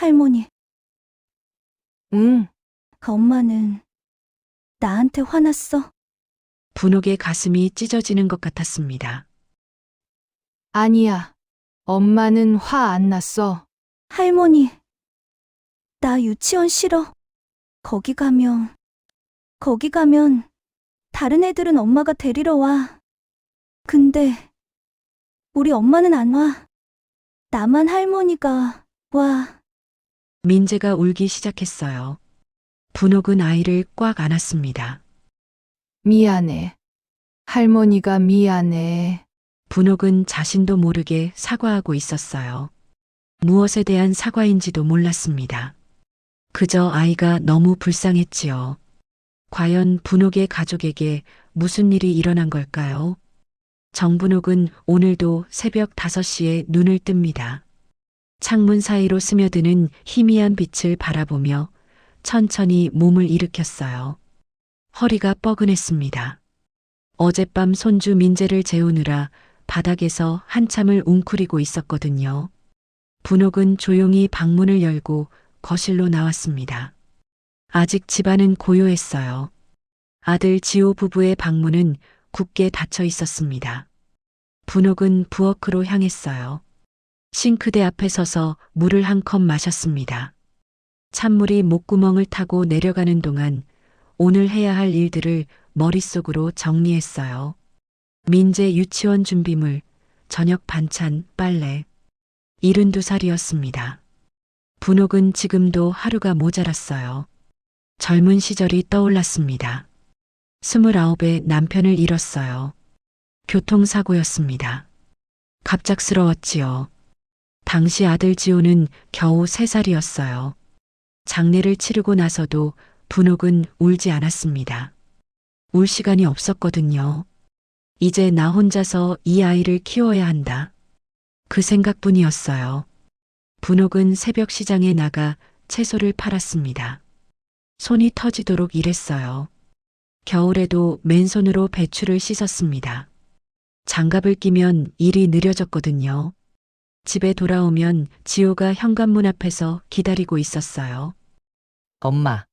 할머니, 응, 엄마는 나한테 화났어? 분옥의 가슴이 찢어지는 것 같았습니다. 아니야. 엄마는 화 안 났어. 할머니, 나 유치원 싫어. 거기 가면 다른 애들은 엄마가 데리러 와. 근데 우리 엄마는 안 와. 나만 할머니가 와. 민재가 울기 시작했어요. 분옥은 아이를 꽉 안았습니다. 미안해. 할머니가 미안해. 분옥은 자신도 모르게 사과하고 있었어요. 무엇에 대한 사과인지도 몰랐습니다. 그저 아이가 너무 불쌍했지요. 과연 분옥의 가족에게 무슨 일이 일어난 걸까요? 정분옥은 오늘도 새벽 5시에 눈을 뜹니다. 창문 사이로 스며드는 희미한 빛을 바라보며 천천히 몸을 일으켰어요. 허리가 뻐근했습니다. 어젯밤 손주 민재를 재우느라 바닥에서 한참을 웅크리고 있었거든요. 분옥은 조용히 방문을 열고 거실로 나왔습니다. 아직 집안은 고요했어요. 아들 지호 부부의 방문은 굳게 닫혀 있었습니다. 분옥은 부엌으로 향했어요. 싱크대 앞에 서서 물을 한 컵 마셨습니다. 찬물이 목구멍을 타고 내려가는 동안 오늘 해야 할 일들을 머릿속으로 정리했어요. 민재 유치원 준비물, 저녁 반찬, 빨래. 72살이었습니다. 분옥은 지금도 하루가 모자랐어요. 젊은 시절이 떠올랐습니다. 29에 남편을 잃었어요. 교통사고였습니다. 갑작스러웠지요. 당시 아들 지호는 겨우 3살이었어요. 장례를 치르고 나서도 분옥은 울지 않았습니다. 울 시간이 없었거든요. 이제 나 혼자서 이 아이를 키워야 한다. 그 생각뿐이었어요. 분옥은 새벽 시장에 나가 채소를 팔았습니다. 손이 터지도록 일했어요. 겨울에도 맨손으로 배추를 씻었습니다. 장갑을 끼면 일이 느려졌거든요. 집에 돌아오면 지호가 현관문 앞에서 기다리고 있었어요. 엄마,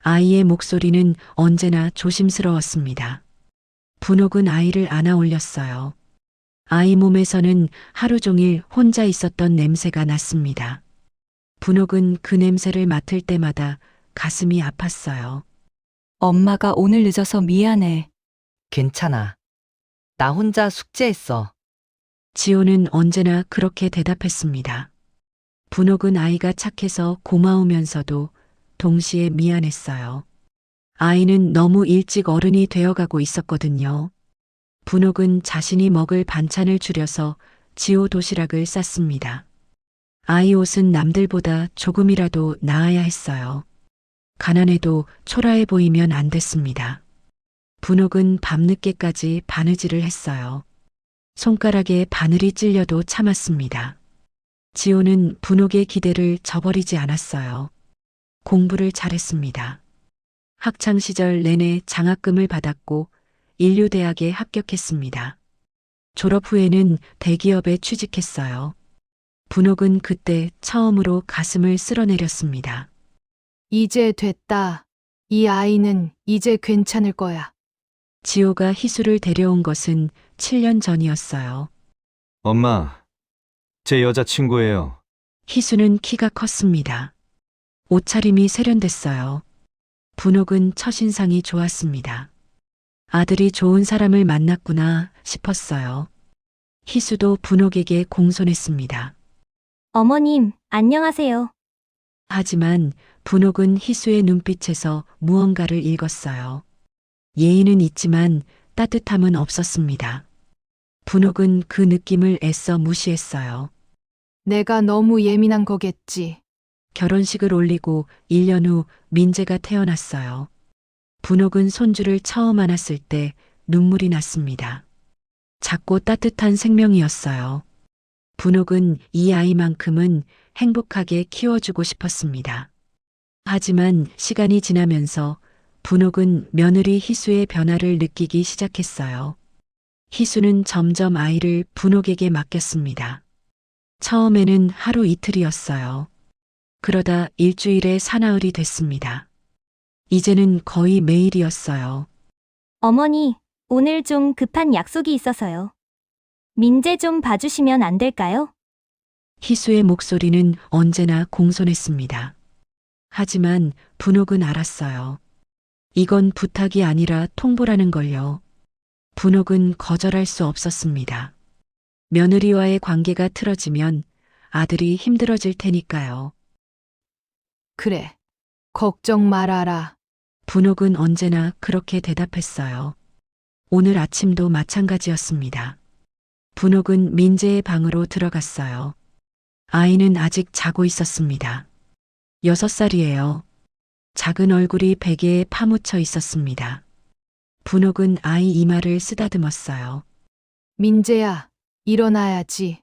아이의 목소리는 언제나 조심스러웠습니다. 분옥은 아이를 안아 올렸어요. 아이 몸에서는 하루 종일 혼자 있었던 냄새가 났습니다. 분옥은 그 냄새를 맡을 때마다 가슴이 아팠어요. 엄마가 오늘 늦어서 미안해. 괜찮아. 나 혼자 숙제했어. 지호는 언제나 그렇게 대답했습니다. 분옥은 아이가 착해서 고마우면서도 동시에 미안했어요. 아이는 너무 일찍 어른이 되어가고 있었거든요. 분옥은 자신이 먹을 반찬을 줄여서 지호 도시락을 쌌습니다. 아이 옷은 남들보다 조금이라도 나아야 했어요. 가난해도 초라해 보이면 안 됐습니다. 분옥은 밤늦게까지 바느질을 했어요. 손가락에 바늘이 찔려도 참았습니다. 지호는 분옥의 기대를 저버리지 않았어요. 공부를 잘했습니다. 학창시절 내내 장학금을 받았고 인류대학에 합격했습니다. 졸업 후에는 대기업에 취직했어요. 분옥은 그때 처음으로 가슴을 쓸어내렸습니다. 이제 됐다. 이 아이는 이제 괜찮을 거야. 지호가 희수를 데려온 것은 7년 전이었어요. 엄마, 제 여자친구예요. 희수는 키가 컸습니다. 옷차림이 세련됐어요. 분옥은 첫인상이 좋았습니다. 아들이 좋은 사람을 만났구나 싶었어요. 희수도 분옥에게 공손했습니다. 어머님, 안녕하세요. 하지만 분옥은 희수의 눈빛에서 무언가를 읽었어요. 예의는 있지만 따뜻함은 없었습니다. 분옥은 그 느낌을 애써 무시했어요. 내가 너무 예민한 거겠지. 결혼식을 올리고 1년 후 민재가 태어났어요. 분옥은 손주를 처음 안았을 때 눈물이 났습니다. 작고 따뜻한 생명이었어요. 분옥은 이 아이만큼은 행복하게 키워주고 싶었습니다. 하지만 시간이 지나면서 분옥은 며느리 희수의 변화를 느끼기 시작했어요. 희수는 점점 아이를 분옥에게 맡겼습니다. 처음에는 하루 이틀이었어요. 그러다 일주일에 사나흘이 됐습니다. 이제는 거의 매일이었어요. 어머니, 오늘 좀 급한 약속이 있어서요. 민재 좀 봐주시면 안 될까요? 희수의 목소리는 언제나 공손했습니다. 하지만 분옥은 알았어요. 이건 부탁이 아니라 통보라는 걸요. 분옥은 거절할 수 없었습니다. 며느리와의 관계가 틀어지면 아들이 힘들어질 테니까요. 그래. 걱정 말아라. 분옥은 언제나 그렇게 대답했어요. 오늘 아침도 마찬가지였습니다. 분옥은 민재의 방으로 들어갔어요. 아이는 아직 자고 있었습니다. 6살이에요. 작은 얼굴이 베개에 파묻혀 있었습니다. 분옥은 아이 이마를 쓰다듬었어요. 민재야, 일어나야지.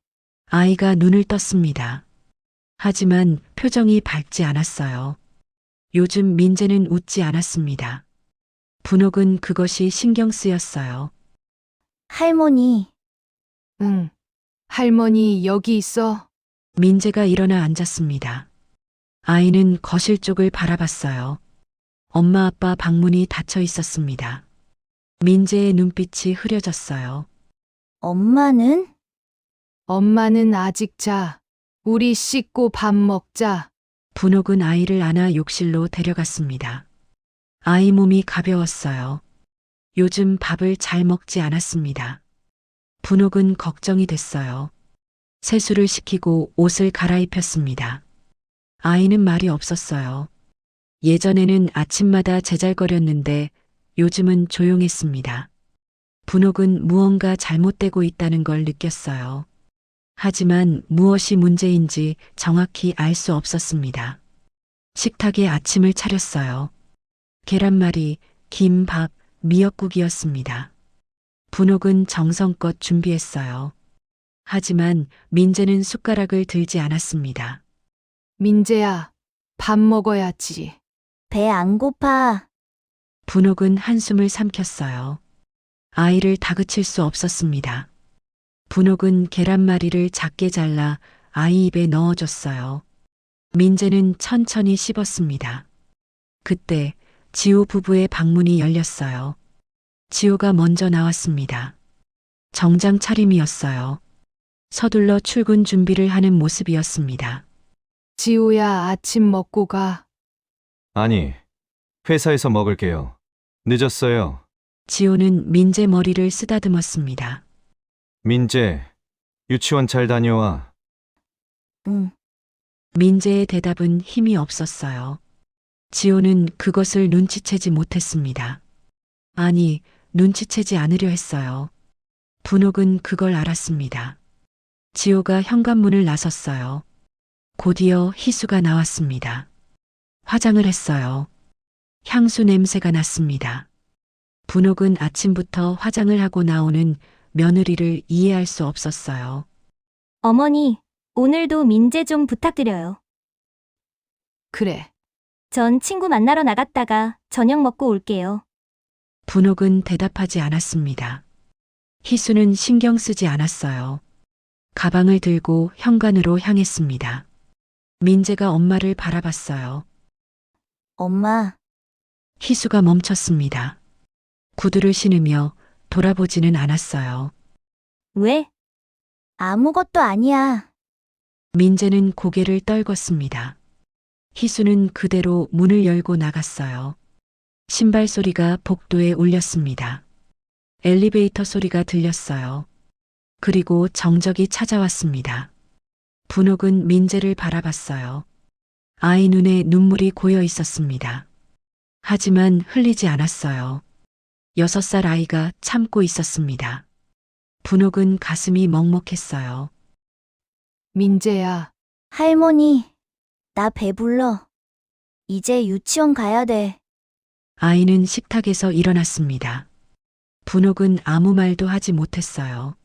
아이가 눈을 떴습니다. 하지만 표정이 밝지 않았어요. 요즘 민재는 웃지 않았습니다. 분옥은 그것이 신경 쓰였어요. 할머니, 응. 할머니 여기 있어. 민재가 일어나 앉았습니다. 아이는 거실 쪽을 바라봤어요. 엄마 아빠 방문이 닫혀 있었습니다. 민재의 눈빛이 흐려졌어요. 엄마는? 엄마는 아직 자. 우리 씻고 밥 먹자. 분옥은 아이를 안아 욕실로 데려갔습니다. 아이 몸이 가벼웠어요. 요즘 밥을 잘 먹지 않았습니다. 분옥은 걱정이 됐어요. 세수를 시키고 옷을 갈아입혔습니다. 아이는 말이 없었어요. 예전에는 아침마다 제잘거렸는데 요즘은 조용했습니다. 분옥은 무언가 잘못되고 있다는 걸 느꼈어요. 하지만 무엇이 문제인지 정확히 알 수 없었습니다. 식탁에 아침을 차렸어요. 계란말이, 김, 밥, 미역국이었습니다. 분옥은 정성껏 준비했어요. 하지만 민재는 숟가락을 들지 않았습니다. 민재야, 밥 먹어야지. 배 안 고파. 분옥은 한숨을 삼켰어요. 아이를 다그칠 수 없었습니다. 분옥은 계란말이를 작게 잘라 아이 입에 넣어줬어요. 민재는 천천히 씹었습니다. 그때 지호 부부의 방문이 열렸어요. 지호가 먼저 나왔습니다. 정장 차림이었어요. 서둘러 출근 준비를 하는 모습이었습니다. 지호야, 아침 먹고 가. 아니, 회사에서 먹을게요. 늦었어요. 지호는 민재 머리를 쓰다듬었습니다. 민재, 유치원 잘 다녀와. 응. 민재의 대답은 힘이 없었어요. 지호는 그것을 눈치채지 못했습니다. 아니, 눈치채지 않으려 했어요. 분옥은 그걸 알았습니다. 지호가 현관문을 나섰어요. 곧이어 희수가 나왔습니다. 화장을 했어요. 향수 냄새가 났습니다. 분옥은 아침부터 화장을 하고 나오는 며느리를 이해할 수 없었어요. 어머니, 오늘도 민재 좀 부탁드려요. 그래. 전 친구 만나러 나갔다가 저녁 먹고 올게요. 분옥은 대답하지 않았습니다. 희수는 신경 쓰지 않았어요. 가방을 들고 현관으로 향했습니다. 민재가 엄마를 바라봤어요. 엄마, 희수가 멈췄습니다. 구두를 신으며 돌아보지는 않았어요. 왜? 아무것도 아니야. 민재는 고개를 떨궜습니다. 희수는 그대로 문을 열고 나갔어요. 신발 소리가 복도에 울렸습니다. 엘리베이터 소리가 들렸어요. 그리고 정적이 찾아왔습니다. 분옥은 민재를 바라봤어요. 아이 눈에 눈물이 고여 있었습니다. 하지만 흘리지 않았어요. 6살 아이가 참고 있었습니다. 분옥은 가슴이 먹먹했어요. 민재야, 할머니, 나 배불러. 이제 유치원 가야 돼. 아이는 식탁에서 일어났습니다. 분옥은 아무 말도 하지 못했어요.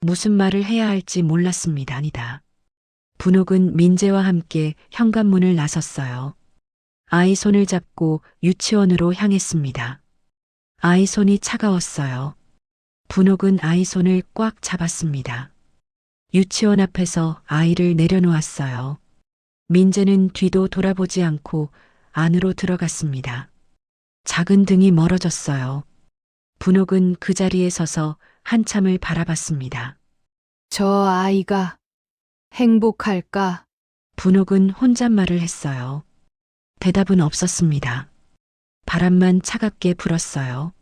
무슨 말을 해야 할지 몰랐습니다. 아니다. 분옥은 민재와 함께 현관문을 나섰어요. 아이 손을 잡고 유치원으로 향했습니다. 아이 손이 차가웠어요. 분옥은 아이 손을 꽉 잡았습니다. 유치원 앞에서 아이를 내려놓았어요. 민재는 뒤도 돌아보지 않고 안으로 들어갔습니다. 작은 등이 멀어졌어요. 분옥은 그 자리에 서서 한참을 바라봤습니다. 저 아이가 행복할까? 분옥은 혼잣말을 했어요. 대답은 없었습니다. 바람만 차갑게 불었어요.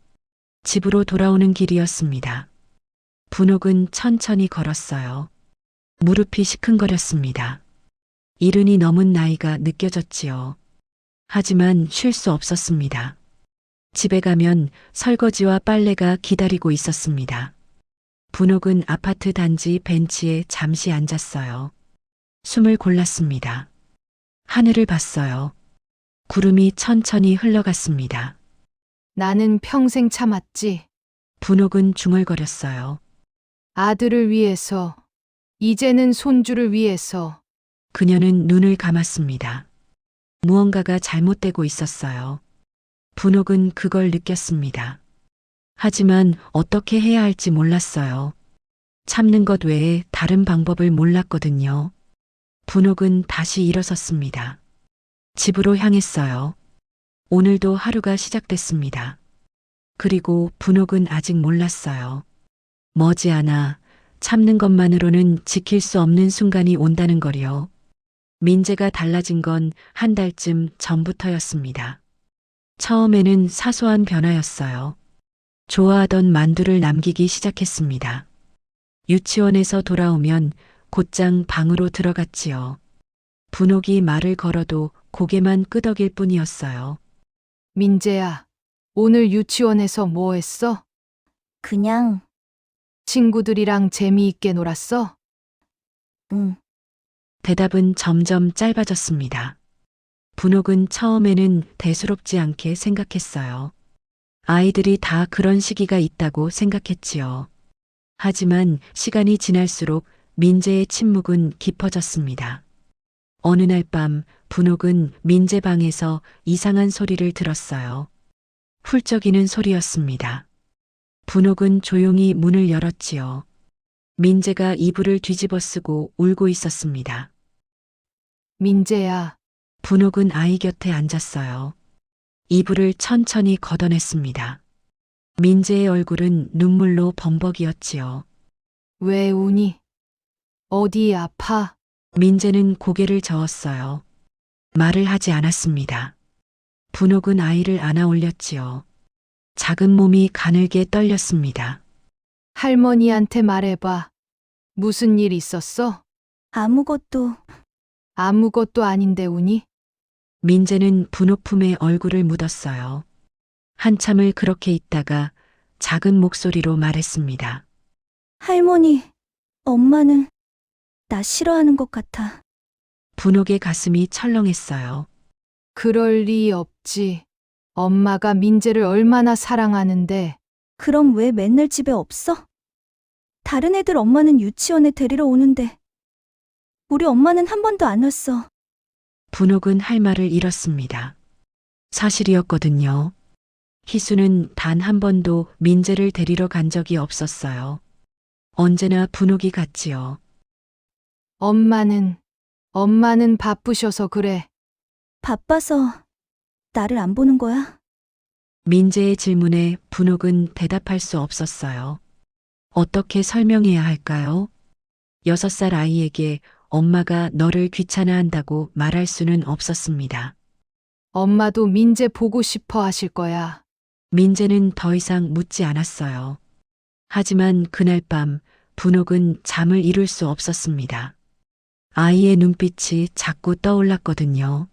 집으로 돌아오는 길이었습니다. 분옥은 천천히 걸었어요. 무릎이 시큰거렸습니다. 이른이 넘은 나이가 느껴졌지요. 하지만 쉴 수 없었습니다. 집에 가면 설거지와 빨래가 기다리고 있었습니다. 분옥은 아파트 단지 벤치에 잠시 앉았어요. 숨을 골랐습니다. 하늘을 봤어요. 구름이 천천히 흘러갔습니다. 나는 평생 참았지. 분옥은 중얼거렸어요. 아들을 위해서, 이제는 손주를 위해서. 그녀는 눈을 감았습니다. 무언가가 잘못되고 있었어요. 분옥은 그걸 느꼈습니다. 하지만 어떻게 해야 할지 몰랐어요. 참는 것 외에 다른 방법을 몰랐거든요. 분옥은 다시 일어섰습니다. 집으로 향했어요. 오늘도 하루가 시작됐습니다. 그리고 분옥은 아직 몰랐어요. 머지않아 참는 것만으로는 지킬 수 없는 순간이 온다는 거리요. 민재가 달라진 건 한 달쯤 전부터였습니다. 처음에는 사소한 변화였어요. 좋아하던 만두를 남기기 시작했습니다. 유치원에서 돌아오면 곧장 방으로 들어갔지요. 분옥이 말을 걸어도 고개만 끄덕일 뿐이었어요. 민재야, 오늘 유치원에서 뭐 했어? 그냥, 친구들이랑 재미있게 놀았어? 응. 대답은 점점 짧아졌습니다. 분옥은 처음에는 대수롭지 않게 생각했어요. 아이들이 다 그런 시기가 있다고 생각했지요. 하지만 시간이 지날수록 민재의 침묵은 깊어졌습니다. 어느 날 밤 분옥은 민재 방에서 이상한 소리를 들었어요. 훌쩍이는 소리였습니다. 분옥은 조용히 문을 열었지요. 민재가 이불을 뒤집어 쓰고 울고 있었습니다. 민재야, 분옥은 아이 곁에 앉았어요. 이불을 천천히 걷어냈습니다. 민재의 얼굴은 눈물로 범벅이었지요. 왜 우니? 어디 아파? 민재는 고개를 저었어요. 말을 하지 않았습니다. 분옥은 아이를 안아 올렸지요. 작은 몸이 가늘게 떨렸습니다. 할머니한테 말해봐. 무슨 일 있었어? 아무것도, 아무것도 아닌데 우니? 민재는 분옥 품에 얼굴을 묻었어요. 한참을 그렇게 있다가 작은 목소리로 말했습니다. 할머니, 엄마는 나 싫어하는 것 같아. 분옥의 가슴이 철렁했어요. 그럴 리 없지. 엄마가 민재를 얼마나 사랑하는데. 그럼 왜 맨날 집에 없어? 다른 애들 엄마는 유치원에 데리러 오는데 우리 엄마는 한 번도 안 왔어. 분옥은 할 말을 잃었습니다. 사실이었거든요. 희수는 단 한 번도 민재를 데리러 간 적이 없었어요. 언제나 분옥이 갔지요. 엄마는 바쁘셔서 그래. 바빠서 나를 안 보는 거야? 민재의 질문에 분옥은 대답할 수 없었어요. 어떻게 설명해야 할까요? 6살 아이에게 엄마가 너를 귀찮아한다고 말할 수는 없었습니다. 엄마도 민재 보고 싶어 하실 거야. 민재는 더 이상 묻지 않았어요. 하지만 그날 밤 분옥은 잠을 이룰 수 없었습니다. 아이의 눈빛이 자꾸 떠올랐거든요.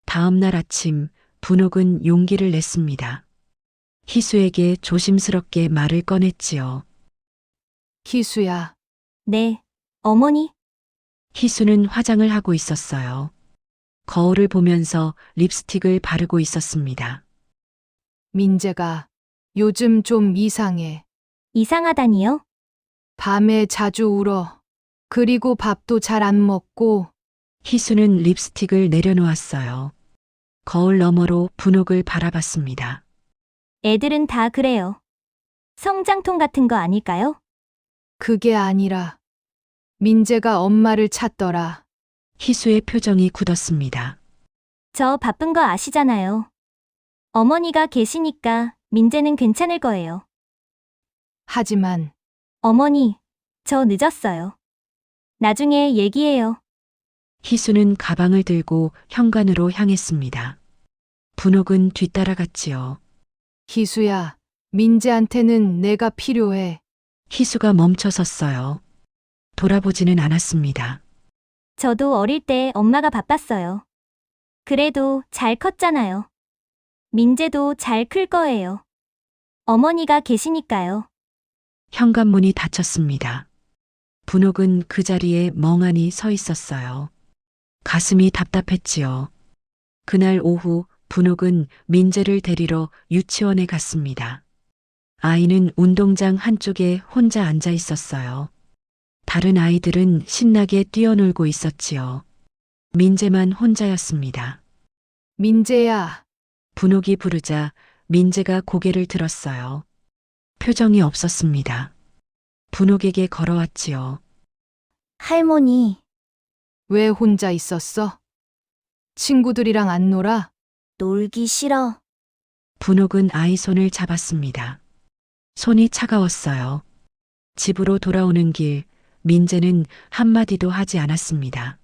다음 날 아침 분옥은 용기를 냈습니다. 희수에게 조심스럽게 말을 꺼냈지요. 희수야, 네, 어머니. 희수는 화장을 하고 있었어요. 거울을 보면서 립스틱을 바르고 있었습니다. 민재가 요즘 좀 이상해. 이상하다니요? 밤에 자주 울어. 그리고 밥도 잘 안 먹고. 희수는 립스틱을 내려놓았어요. 거울 너머로 분옥을 바라봤습니다. 애들은 다 그래요. 성장통 같은 거 아닐까요? 그게 아니라 민재가 엄마를 찾더라. 희수의 표정이 굳었습니다. 저 바쁜 거 아시잖아요. 어머니가 계시니까 민재는 괜찮을 거예요. 하지만 어머니, 저 늦었어요. 나중에 얘기해요. 희수는 가방을 들고 현관으로 향했습니다. 분옥은 뒤따라갔지요. 희수야, 민재한테는 내가 필요해. 희수가 멈춰 섰어요. 돌아보지는 않았습니다. 저도 어릴 때 엄마가 바빴어요. 그래도 잘 컸잖아요. 민재도 잘 클 거예요. 어머니가 계시니까요. 현관문이 닫혔습니다. 분옥은 그 자리에 멍하니 서 있었어요. 가슴이 답답했지요. 그날 오후 분옥은 민재를 데리러 유치원에 갔습니다. 아이는 운동장 한쪽에 혼자 앉아 있었어요. 다른 아이들은 신나게 뛰어놀고 있었지요. 민재만 혼자였습니다. 민재야, 분옥이 부르자 민재가 고개를 들었어요. 표정이 없었습니다. 분옥에게 걸어왔지요. 할머니, 왜 혼자 있었어? 친구들이랑 안 놀아? 놀기 싫어. 분옥은 아이 손을 잡았습니다. 손이 차가웠어요. 집으로 돌아오는 길, 민재는 한마디도 하지 않았습니다.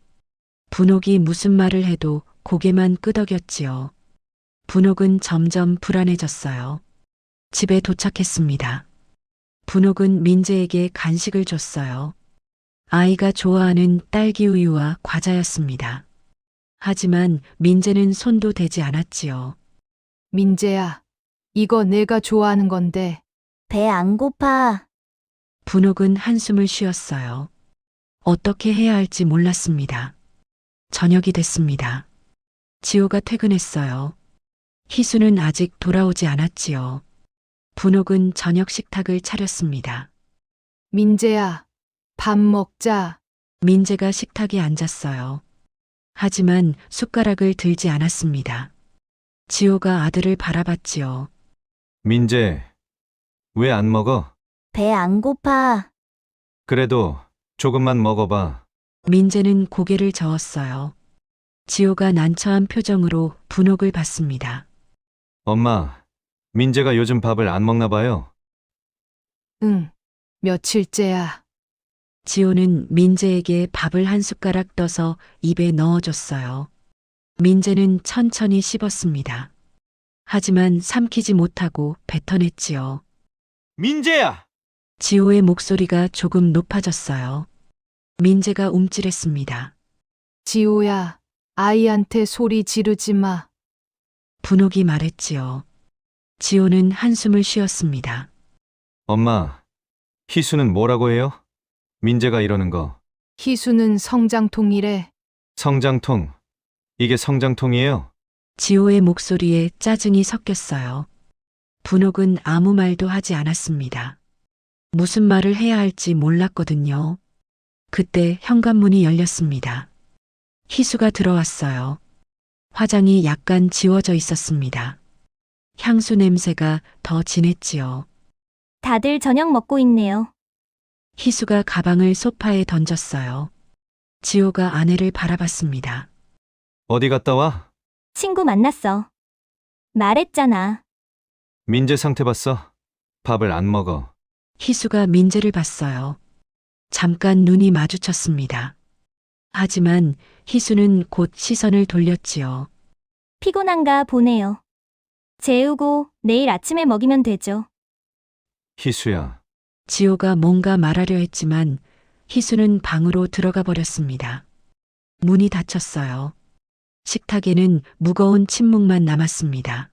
분옥이 무슨 말을 해도 고개만 끄덕였지요. 분옥은 점점 불안해졌어요. 집에 도착했습니다. 분옥은 민재에게 간식을 줬어요. 아이가 좋아하는 딸기 우유와 과자였습니다. 하지만 민재는 손도 대지 않았지요. 민재야, 이거 내가 좋아하는 건데. 배 안 고파. 분옥은 한숨을 쉬었어요. 어떻게 해야 할지 몰랐습니다. 저녁이 됐습니다. 지호가 퇴근했어요. 희수는 아직 돌아오지 않았지요. 분옥은 저녁 식탁을 차렸습니다. 민재야, 밥 먹자. 민재가 식탁에 앉았어요. 하지만 숟가락을 들지 않았습니다. 지호가 아들을 바라봤지요. 민재, 왜 안 먹어? 배 안 고파. 그래도 조금만 먹어봐. 민재는 고개를 저었어요. 지호가 난처한 표정으로 분옥을 봤습니다. 엄마, 민재가 요즘 밥을 안 먹나 봐요. 응, 며칠째야. 지호는 민재에게 밥을 한 숟가락 떠서 입에 넣어줬어요. 민재는 천천히 씹었습니다. 하지만 삼키지 못하고 뱉어냈지요. 민재야! 지호의 목소리가 조금 높아졌어요. 민재가 움찔했습니다. 지호야, 아이한테 소리 지르지 마. 분옥이 말했지요. 지호는 한숨을 쉬었습니다. 엄마, 희수는 뭐라고 해요? 민재가 이러는 거. 희수는 성장통이래. 성장통. 이게 성장통이에요? 지호의 목소리에 짜증이 섞였어요. 분옥은 아무 말도 하지 않았습니다. 무슨 말을 해야 할지 몰랐거든요. 그때 현관문이 열렸습니다. 희수가 들어왔어요. 화장이 약간 지워져 있었습니다. 향수 냄새가 더 진했지요. 다들 저녁 먹고 있네요. 희수가 가방을 소파에 던졌어요. 지호가 아내를 바라봤습니다. 어디 갔다 와? 친구 만났어. 말했잖아. 민재 상태 봤어? 밥을 안 먹어. 희수가 민재를 봤어요. 잠깐 눈이 마주쳤습니다. 하지만 희수는 곧 시선을 돌렸지요. 피곤한가 보네요. 재우고 내일 아침에 먹이면 되죠. 희수야, 지호가 뭔가 말하려 했지만 희수는 방으로 들어가 버렸습니다. 문이 닫혔어요. 식탁에는 무거운 침묵만 남았습니다.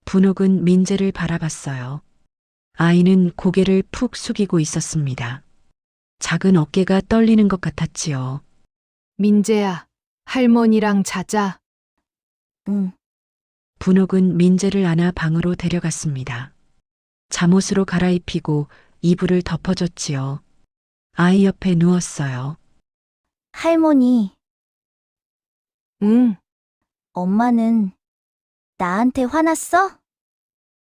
분옥은 민재를 바라봤어요. 아이는 고개를 푹 숙이고 있었습니다. 작은 어깨가 떨리는 것 같았지요. 민재야, 할머니랑 자자. 응. 분옥은 민재를 안아 방으로 데려갔습니다. 잠옷으로 갈아입히고 이불을 덮어줬지요. 아이 옆에 누웠어요. 할머니, 응, 엄마는 나한테 화났어?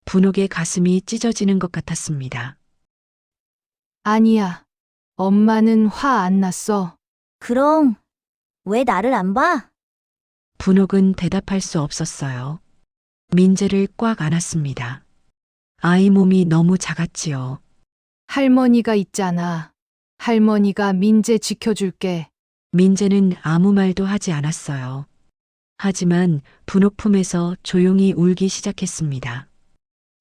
분옥의 가슴이 찢어지는 것 같았습니다. 아니야. 엄마는 화 안 났어. 그럼 왜 나를 안 봐? 분옥은 대답할 수 없었어요. 민재를 꽉 안았습니다. 아이 몸이 너무 작았지요. 할머니가 있잖아. 할머니가 민재 지켜줄게. 민재는 아무 말도 하지 않았어요. 하지만 분옥 품에서 조용히 울기 시작했습니다.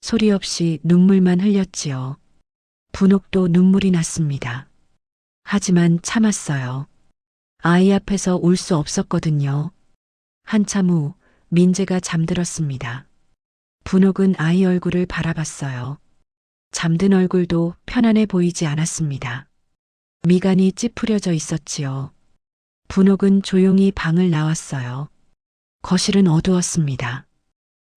소리 없이 눈물만 흘렸지요. 분옥도 눈물이 났습니다. 하지만 참았어요. 아이 앞에서 울 수 없었거든요. 한참 후 민재가 잠들었습니다. 분옥은 아이 얼굴을 바라봤어요. 잠든 얼굴도 편안해 보이지 않았습니다. 미간이 찌푸려져 있었지요. 분옥은 조용히 방을 나왔어요. 거실은 어두웠습니다.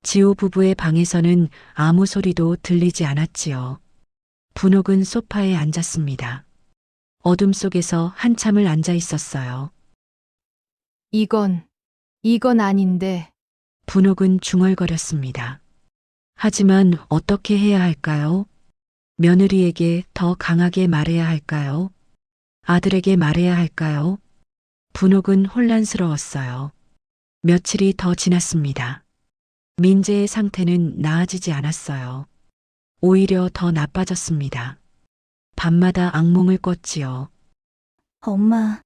지호 부부의 방에서는 아무 소리도 들리지 않았지요. 분옥은 소파에 앉았습니다. 어둠 속에서 한참을 앉아 있었어요. 이건 아닌데. 분옥은 중얼거렸습니다. 하지만 어떻게 해야 할까요? 며느리에게 더 강하게 말해야 할까요? 아들에게 말해야 할까요? 분옥은 혼란스러웠어요. 며칠이 더 지났습니다. 민재의 상태는 나아지지 않았어요. 오히려 더 나빠졌습니다. 밤마다 악몽을 꿨지요. 엄마.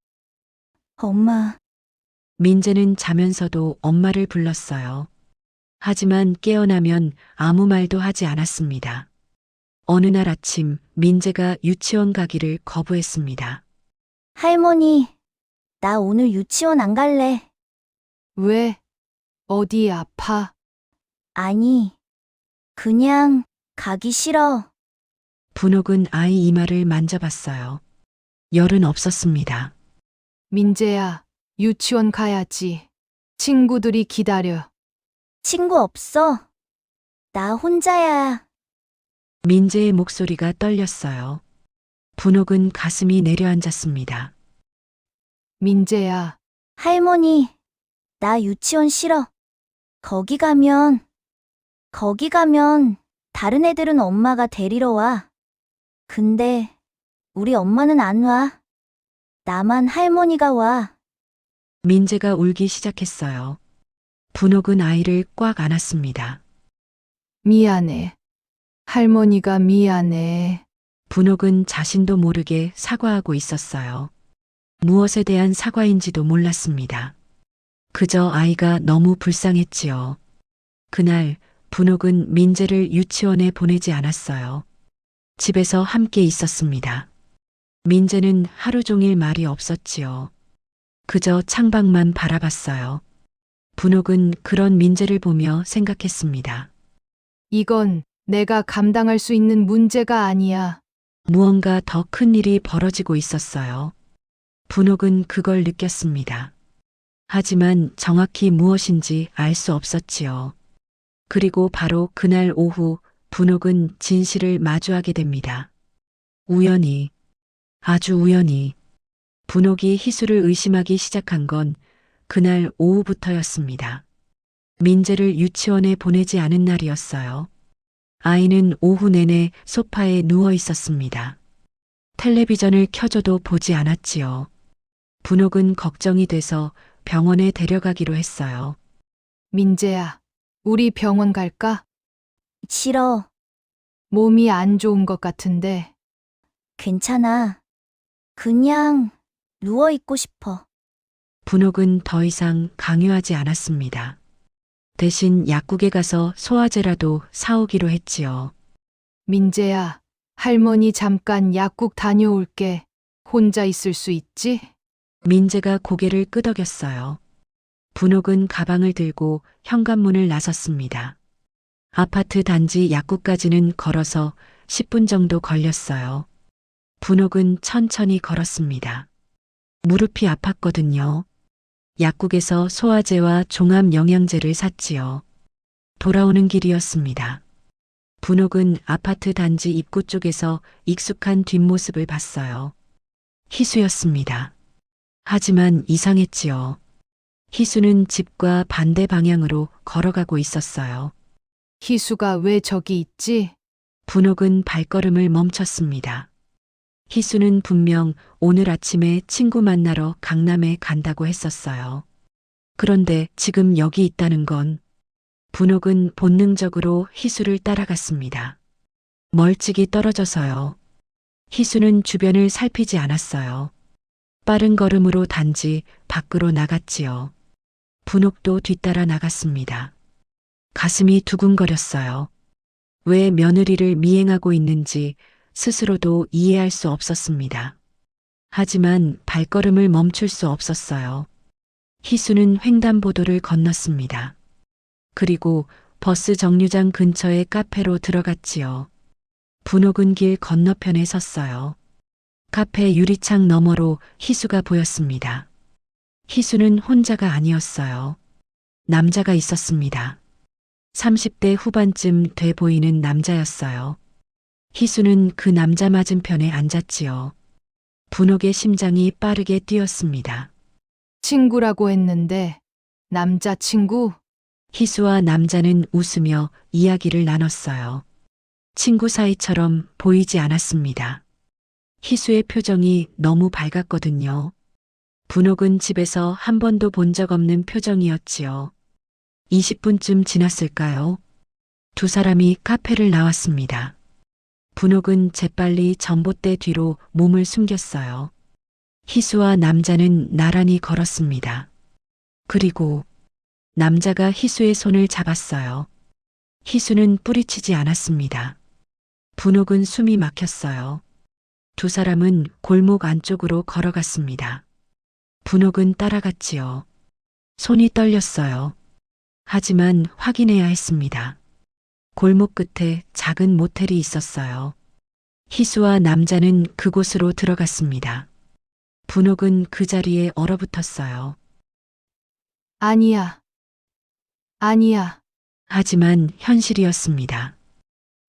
민재는 자면서도 엄마를 불렀어요. 하지만 깨어나면 아무 말도 하지 않았습니다. 어느 날 아침 민재가 유치원 가기를 거부했습니다. 할머니, 나 오늘 유치원 안 갈래. 왜? 어디 아파? 아니, 그냥 가기 싫어. 분옥은 아이 이마를 만져봤어요. 열은 없었습니다. 민재야, 유치원 가야지. 친구들이 기다려. 친구 없어. 나 혼자야. 민재의 목소리가 떨렸어요. 분옥은 가슴이 내려앉았습니다. 민재야, 할머니, 나 유치원 싫어. 거기 가면 다른 애들은 엄마가 데리러 와. 근데 우리 엄마는 안 와. 나만 할머니가 와. 민재가 울기 시작했어요. 분옥은 아이를 꽉 안았습니다. 미안해. 할머니가 미안해. 분옥은 자신도 모르게 사과하고 있었어요. 무엇에 대한 사과인지도 몰랐습니다. 그저 아이가 너무 불쌍했지요. 그날 분옥은 민재를 유치원에 보내지 않았어요. 집에서 함께 있었습니다. 민재는 하루 종일 말이 없었지요. 그저 창밖만 바라봤어요. 분옥은 그런 민재를 보며 생각했습니다. 이건 내가 감당할 수 있는 문제가 아니야. 무언가 더 큰 일이 벌어지고 있었어요. 분옥은 그걸 느꼈습니다. 하지만 정확히 무엇인지 알 수 없었지요. 그리고 바로 그날 오후 분옥은 진실을 마주하게 됩니다. 우연히, 아주 우연히 분옥이 희수를 의심하기 시작한 건 그날 오후부터였습니다. 민재를 유치원에 보내지 않은 날이었어요. 아이는 오후 내내 소파에 누워 있었습니다. 텔레비전을 켜줘도 보지 않았지요. 분옥은 걱정이 돼서 병원에 데려가기로 했어요. 민재야, 우리 병원 갈까? 싫어. 몸이 안 좋은 것 같은데. 괜찮아. 그냥 누워있고 싶어. 분옥은 더 이상 강요하지 않았습니다. 대신 약국에 가서 소화제라도 사오기로 했지요. 민재야, 할머니 잠깐 약국 다녀올게. 혼자 있을 수 있지? 민재가 고개를 끄덕였어요. 분옥은 가방을 들고 현관문을 나섰습니다. 아파트 단지 약국까지는 걸어서 10분 정도 걸렸어요. 분옥은 천천히 걸었습니다. 무릎이 아팠거든요. 약국에서 소화제와 종합 영양제를 샀지요. 돌아오는 길이었습니다. 분옥은 아파트 단지 입구 쪽에서 익숙한 뒷모습을 봤어요. 희수였습니다. 하지만 이상했지요. 희수는 집과 반대 방향으로 걸어가고 있었어요. 희수가 왜 저기 있지? 분옥은 발걸음을 멈췄습니다. 희수는 분명 오늘 아침에 친구 만나러 강남에 간다고 했었어요. 그런데 지금 여기 있다는 건 분옥은 본능적으로 희수를 따라갔습니다. 멀찍이 떨어져서요. 희수는 주변을 살피지 않았어요. 빠른 걸음으로 단지 밖으로 나갔지요. 분옥도 뒤따라 나갔습니다. 가슴이 두근거렸어요. 왜 며느리를 미행하고 있는지 스스로도 이해할 수 없었습니다. 하지만 발걸음을 멈출 수 없었어요. 희수는 횡단보도를 건넜습니다. 그리고 버스 정류장 근처의 카페로 들어갔지요. 분옥은 길 건너편에 섰어요. 카페 유리창 너머로 희수가 보였습니다. 희수는 혼자가 아니었어요. 남자가 있었습니다. 30대 후반쯤 돼 보이는 남자였어요. 희수는 그 남자 맞은편에 앉았지요. 분옥의 심장이 빠르게 뛰었습니다. 친구라고 했는데 남자친구? 희수와 남자는 웃으며 이야기를 나눴어요. 친구 사이처럼 보이지 않았습니다. 희수의 표정이 너무 밝았거든요. 분옥은 집에서 한 번도 본 적 없는 표정이었지요. 20분쯤 지났을까요? 두 사람이 카페를 나왔습니다. 분옥은 재빨리 전봇대 뒤로 몸을 숨겼어요. 희수와 남자는 나란히 걸었습니다. 그리고 남자가 희수의 손을 잡았어요. 희수는 뿌리치지 않았습니다. 분옥은 숨이 막혔어요. 두 사람은 골목 안쪽으로 걸어갔습니다. 분옥은 따라갔지요. 손이 떨렸어요. 하지만 확인해야 했습니다. 골목 끝에 작은 모텔이 있었어요. 희수와 남자는 그곳으로 들어갔습니다. 분옥은 그 자리에 얼어붙었어요. 아니야. 아니야. 하지만 현실이었습니다.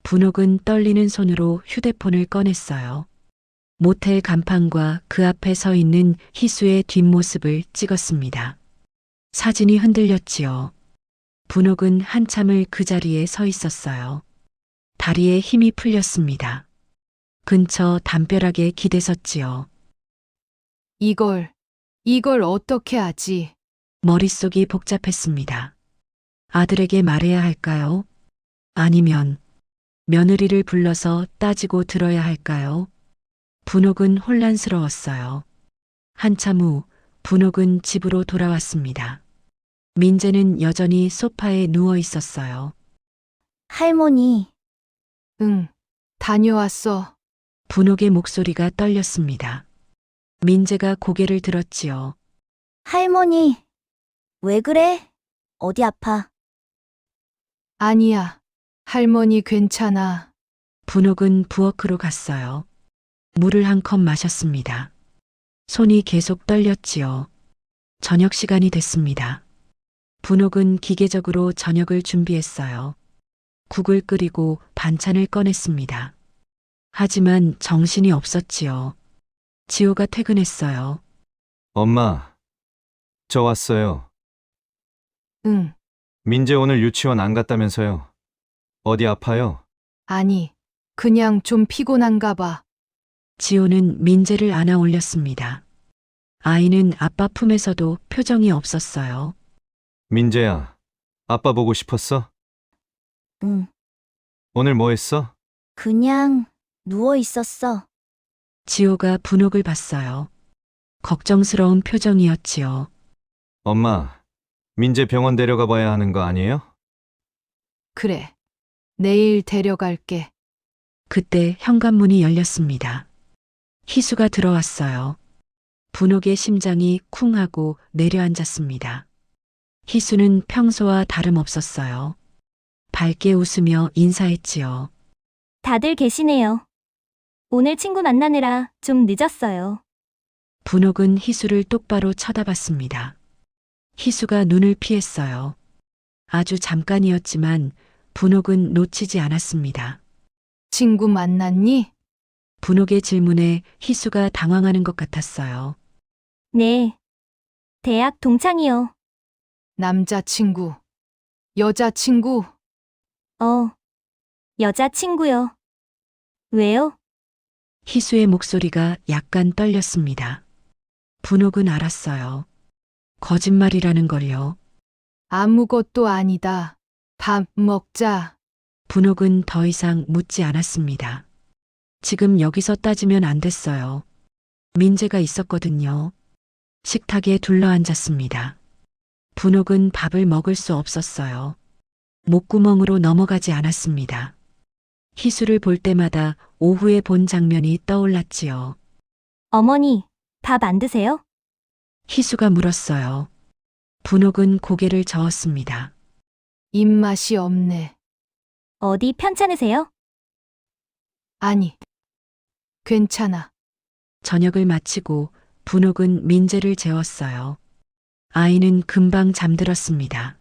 분옥은 떨리는 손으로 휴대폰을 꺼냈어요. 모텔 간판과 그 앞에 서 있는 희수의 뒷모습을 찍었습니다. 사진이 흔들렸지요. 분옥은 한참을 그 자리에 서 있었어요. 다리에 힘이 풀렸습니다. 근처 담벼락에 기대섰지요. 이걸 어떻게 하지? 머릿속이 복잡했습니다. 아들에게 말해야 할까요? 아니면 며느리를 불러서 따지고 들어야 할까요? 분옥은 혼란스러웠어요. 한참 후 분옥은 집으로 돌아왔습니다. 민재는 여전히 소파에 누워 있었어요. 할머니, 응, 다녀왔어. 분옥의 목소리가 떨렸습니다. 민재가 고개를 들었지요. 할머니, 왜 그래? 어디 아파? 아니야. 할머니 괜찮아. 분옥은 부엌으로 갔어요. 물을 한 컵 마셨습니다. 손이 계속 떨렸지요. 저녁 시간이 됐습니다. 분옥은 기계적으로 저녁을 준비했어요. 국을 끓이고 반찬을 꺼냈습니다. 하지만 정신이 없었지요. 지호가 퇴근했어요. 엄마, 저 왔어요. 응, 민재 오늘 유치원 안 갔다면서요. 어디 아파요? 아니. 그냥 좀 피곤한가 봐. 지호는 민재를 안아 올렸습니다. 아이는 아빠 품에서도 표정이 없었어요. 민재야, 아빠 보고 싶었어? 응, 오늘 뭐 했어? 그냥 누워 있었어. 지호가 분옥을 봤어요. 걱정스러운 표정이었지요. 엄마, 민재 병원 데려가 봐야 하는 거 아니에요? 그래. 내일 데려갈게. 그때 현관문이 열렸습니다. 희수가 들어왔어요. 분옥의 심장이 쿵 하고 내려앉았습니다. 희수는 평소와 다름없었어요. 밝게 웃으며 인사했지요. 다들 계시네요. 오늘 친구 만나느라 좀 늦었어요. 분옥은 희수를 똑바로 쳐다봤습니다. 희수가 눈을 피했어요. 아주 잠깐이었지만 분옥은 놓치지 않았습니다. 친구 만났니? 분옥의 질문에 희수가 당황하는 것 같았어요. 네. 대학 동창이요. 남자친구. 여자친구. 여자친구요. 왜요? 희수의 목소리가 약간 떨렸습니다. 분옥은 알았어요. 거짓말이라는 걸요. 아무것도 아니다. 밥 먹자. 분옥은 더 이상 묻지 않았습니다. 지금 여기서 따지면 안 됐어요. 민재가 있었거든요. 식탁에 둘러앉았습니다. 분옥은 밥을 먹을 수 없었어요. 목구멍으로 넘어가지 않았습니다. 희수를 볼 때마다 오후에 본 장면이 떠올랐지요. 어머니, 밥 안 드세요? 희수가 물었어요. 분옥은 고개를 저었습니다. 입맛이 없네. 어디 편찮으세요? 아니, 괜찮아. 저녁을 마치고 분옥은 민재를 재웠어요. 아이는 금방 잠들었습니다.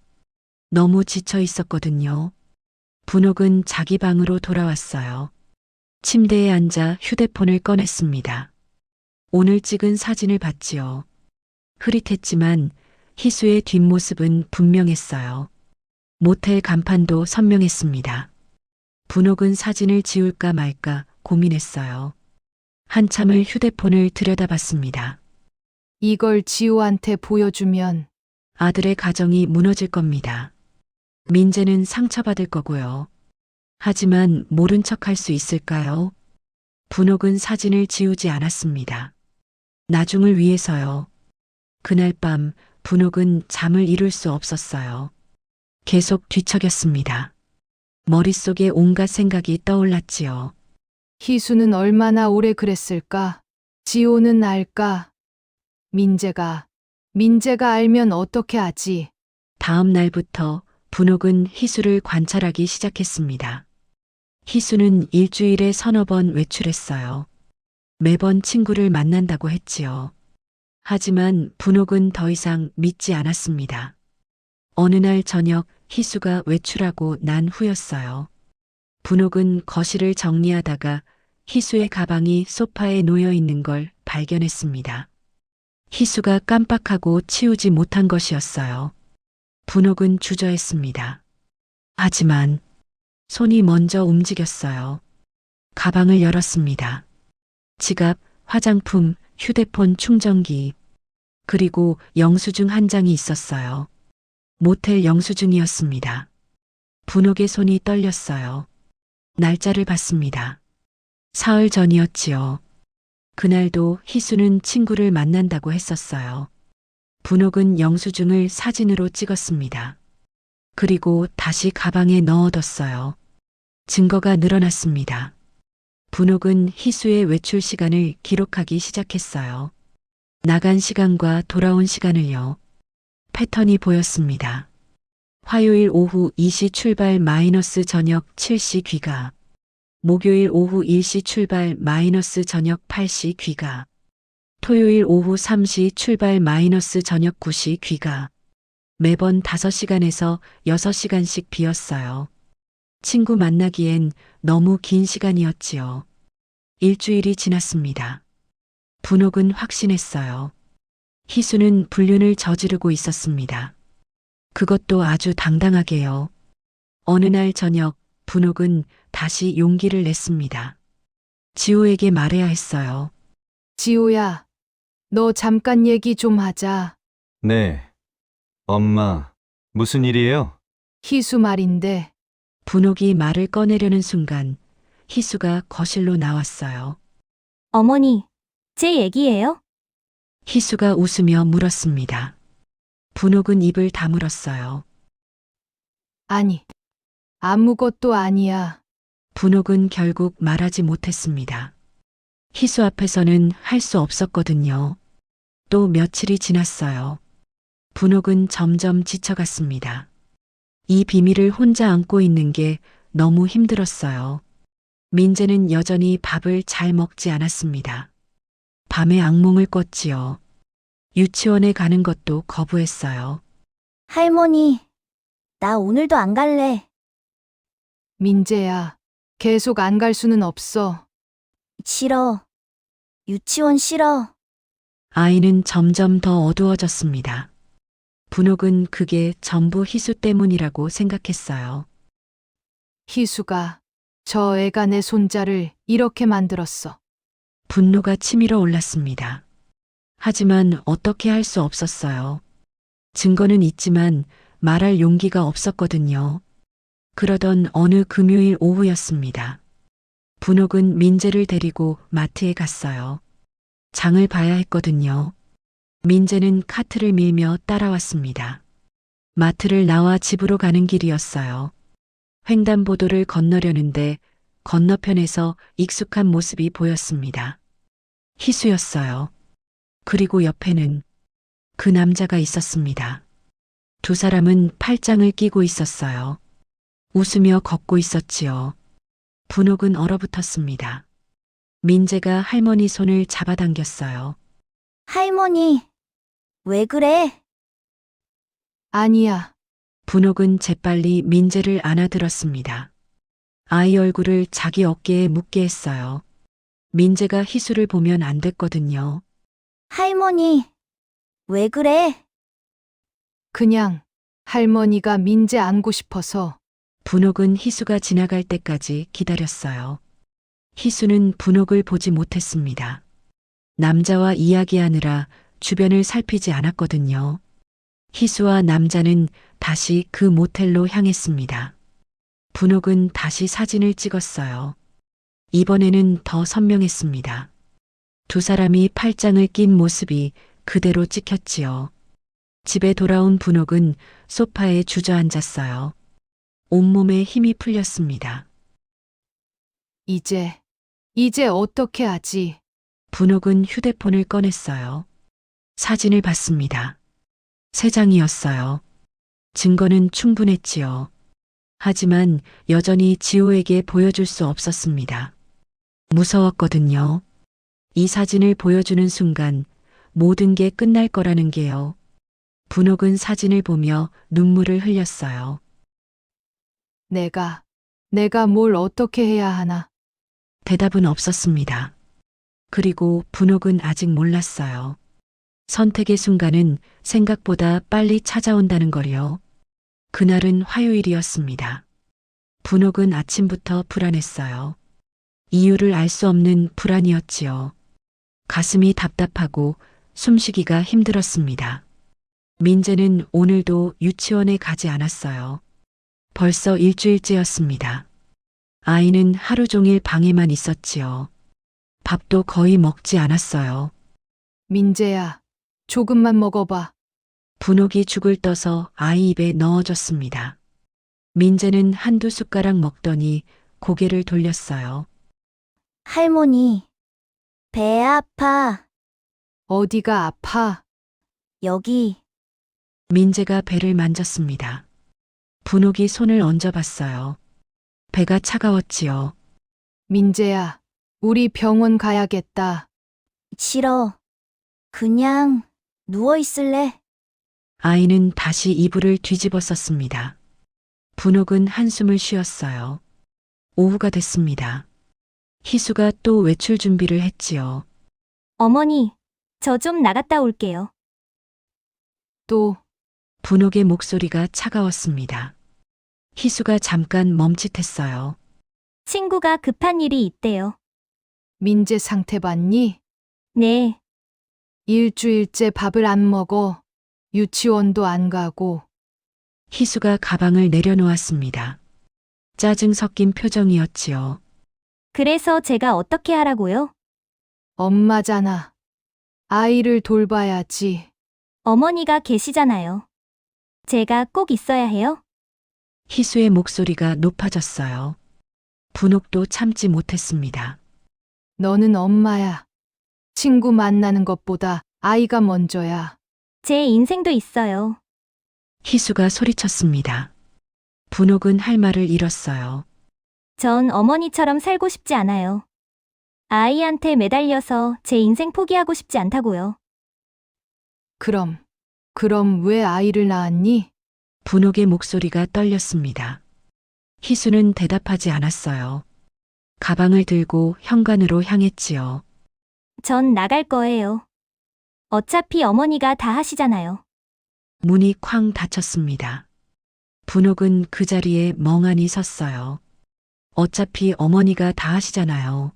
너무 지쳐 있었거든요. 분옥은 자기 방으로 돌아왔어요. 침대에 앉아 휴대폰을 꺼냈습니다. 오늘 찍은 사진을 봤지요. 흐릿했지만 희수의 뒷모습은 분명했어요. 모텔 간판도 선명했습니다. 분옥은 사진을 지울까 말까 고민했어요. 한참을 휴대폰을 들여다봤습니다. 이걸 지호한테 보여주면 아들의 가정이 무너질 겁니다. 민재는 상처받을 거고요. 하지만 모른 척 할 수 있을까요? 분옥은 사진을 지우지 않았습니다. 나중을 위해서요. 그날 밤 분옥은 잠을 이룰 수 없었어요. 계속 뒤척였습니다. 머릿속에 온갖 생각이 떠올랐지요. 희수는 얼마나 오래 그랬을까? 지호는 알까? 민재가 알면 어떻게 하지? 다음 날부터 분옥은 희수를 관찰하기 시작했습니다. 희수는 일주일에 서너 번 외출했어요. 매번 친구를 만난다고 했지요. 하지만 분옥은 더 이상 믿지 않았습니다. 어느 날 저녁 희수가 외출하고 난 후였어요. 분옥은 거실을 정리하다가 희수의 가방이 소파에 놓여 있는 걸 발견했습니다. 희수가 깜빡하고 치우지 못한 것이었어요. 분옥은 주저했습니다. 하지만 손이 먼저 움직였어요. 가방을 열었습니다. 지갑, 화장품, 휴대폰 충전기, 그리고 영수증 한 장이 있었어요. 모텔 영수증이었습니다. 분옥의 손이 떨렸어요. 날짜를 봤습니다. 사흘 전이었지요. 그날도 희수는 친구를 만난다고 했었어요. 분옥은 영수증을 사진으로 찍었습니다. 그리고 다시 가방에 넣어뒀어요. 증거가 늘어났습니다. 분옥은 희수의 외출 시간을 기록하기 시작했어요. 나간 시간과 돌아온 시간을요. 패턴이 보였습니다. 화요일 오후 2시 출발 마이너스 저녁 7시 귀가. 목요일 오후 1시 출발 마이너스 저녁 8시 귀가. 토요일 오후 3시 출발 마이너스 저녁 9시 귀가. 매번 5시간에서 6시간씩 비었어요. 친구 만나기엔 너무 긴 시간이었지요. 일주일이 지났습니다. 분옥은 확신했어요. 희수는 불륜을 저지르고 있었습니다. 그것도 아주 당당하게요. 어느 날 저녁 분옥은 다시 용기를 냈습니다. 지호에게 말해야 했어요. 지호야, 너 잠깐 얘기 좀 하자. 네. 엄마, 무슨 일이에요? 희수 말인데 분옥이 말을 꺼내려는 순간 희수가 거실로 나왔어요. 어머니, 제 얘기예요? 희수가 웃으며 물었습니다. 분옥은 입을 다물었어요. 아니, 아무것도 아니야. 분옥은 결국 말하지 못했습니다. 희수 앞에서는 할 수 없었거든요. 또 며칠이 지났어요. 분옥은 점점 지쳐갔습니다. 이 비밀을 혼자 안고 있는 게 너무 힘들었어요. 민재는 여전히 밥을 잘 먹지 않았습니다. 밤에 악몽을 꿨지요. 유치원에 가는 것도 거부했어요. 할머니, 나 오늘도 안 갈래. 민재야, 계속 안 갈 수는 없어. 싫어. 유치원 싫어. 아이는 점점 더 어두워졌습니다. 분옥은 그게 전부 희수 때문이라고 생각했어요. 희수가 저 애가 내 손자를 이렇게 만들었어. 분노가 치밀어 올랐습니다. 하지만 어떻게 할 수 없었어요. 증거는 있지만 말할 용기가 없었거든요. 그러던 어느 금요일 오후였습니다. 분옥은 민재를 데리고 마트에 갔어요. 장을 봐야 했거든요. 민재는 카트를 밀며 따라왔습니다. 마트를 나와 집으로 가는 길이었어요. 횡단보도를 건너려는데 건너편에서 익숙한 모습이 보였습니다. 희수였어요. 그리고 옆에는 그 남자가 있었습니다. 두 사람은 팔짱을 끼고 있었어요. 웃으며 걷고 있었지요. 분옥은 얼어붙었습니다. 민재가 할머니 손을 잡아당겼어요. 할머니, 왜 그래? 아니야. 분옥은 재빨리 민재를 안아들었습니다. 아이 얼굴을 자기 어깨에 묻게 했어요. 민재가 희수를 보면 안 됐거든요. 할머니, 왜 그래? 그냥 할머니가 민재 안고 싶어서. 분옥은 희수가 지나갈 때까지 기다렸어요. 희수는 분옥을 보지 못했습니다. 남자와 이야기하느라 주변을 살피지 않았거든요. 희수와 남자는 다시 그 모텔로 향했습니다. 분옥은 다시 사진을 찍었어요. 이번에는 더 선명했습니다. 두 사람이 팔짱을 낀 모습이 그대로 찍혔지요. 집에 돌아온 분옥은 소파에 주저앉았어요. 온몸에 힘이 풀렸습니다. 이제 어떻게 하지? 분옥은 휴대폰을 꺼냈어요. 사진을 봤습니다. 세 장이었어요. 증거는 충분했지요. 하지만 여전히 지호에게 보여줄 수 없었습니다. 무서웠거든요. 이 사진을 보여주는 순간 모든 게 끝날 거라는 게요. 분옥은 사진을 보며 눈물을 흘렸어요. 내가 뭘 어떻게 해야 하나? 대답은 없었습니다. 그리고 분옥은 아직 몰랐어요. 선택의 순간은 생각보다 빨리 찾아온다는 걸요. 그날은 화요일이었습니다. 분옥은 아침부터 불안했어요. 이유를 알 수 없는 불안이었지요. 가슴이 답답하고 숨쉬기가 힘들었습니다. 민재는 오늘도 유치원에 가지 않았어요. 벌써 일주일째였습니다. 아이는 하루 종일 방에만 있었지요. 밥도 거의 먹지 않았어요. 민재야, 조금만 먹어봐. 분옥이 죽을 떠서 아이 입에 넣어줬습니다. 민재는 한두 숟가락 먹더니 고개를 돌렸어요. 할머니, 배 아파. 어디가 아파? 여기. 민재가 배를 만졌습니다. 분옥이 손을 얹어봤어요. 배가 차가웠지요. 민재야, 우리 병원 가야겠다. 싫어. 그냥 누워 있을래. 아이는 다시 이불을 뒤집어 썼습니다. 분옥은 한숨을 쉬었어요. 오후가 됐습니다. 희수가 또 외출 준비를 했지요. 어머니, 저 좀 나갔다 올게요. 또 분옥의 목소리가 차가웠습니다. 희수가 잠깐 멈칫했어요. 친구가 급한 일이 있대요. 민재 상태 봤니? 네, 일주일째 밥을 안 먹어. 유치원도 안 가고. 희수가 가방을 내려놓았습니다. 짜증 섞인 표정이었지요. 그래서 제가 어떻게 하라고요? 엄마잖아. 아이를 돌봐야지. 어머니가 계시잖아요. 제가 꼭 있어야 해요? 희수의 목소리가 높아졌어요. 분옥도 참지 못했습니다. 너는 엄마야. 친구 만나는 것보다 아이가 먼저야. 제 인생도 있어요. 희수가 소리쳤습니다. 분옥은 할 말을 잃었어요. 전 어머니처럼 살고 싶지 않아요. 아이한테 매달려서 제 인생 포기하고 싶지 않다고요. 그럼 왜 아이를 낳았니? 분옥의 목소리가 떨렸습니다. 희수는 대답하지 않았어요. 가방을 들고 현관으로 향했지요. 전 나갈 거예요. 어차피 어머니가 다 하시잖아요. 문이 쾅 닫혔습니다. 분옥은 그 자리에 멍하니 섰어요. 어차피 어머니가 다 하시잖아요.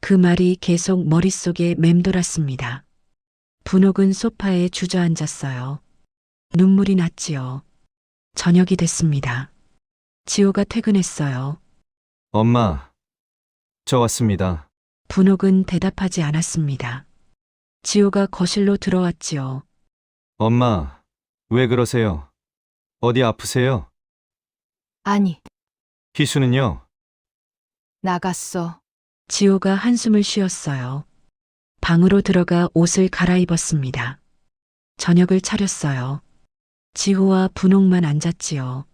그 말이 계속 머릿속에 맴돌았습니다. 분옥은 소파에 주저앉았어요. 눈물이 났지요. 저녁이 됐습니다. 지호가 퇴근했어요. 엄마, 저 왔습니다. 분옥은 대답하지 않았습니다. 지호가 거실로 들어왔지요. 엄마, 왜 그러세요? 어디 아프세요? 아니, 희수는요? 나갔어. 지호가 한숨을 쉬었어요. 방으로 들어가 옷을 갈아입었습니다. 저녁을 차렸어요. 지호와 분옥만 앉았지요.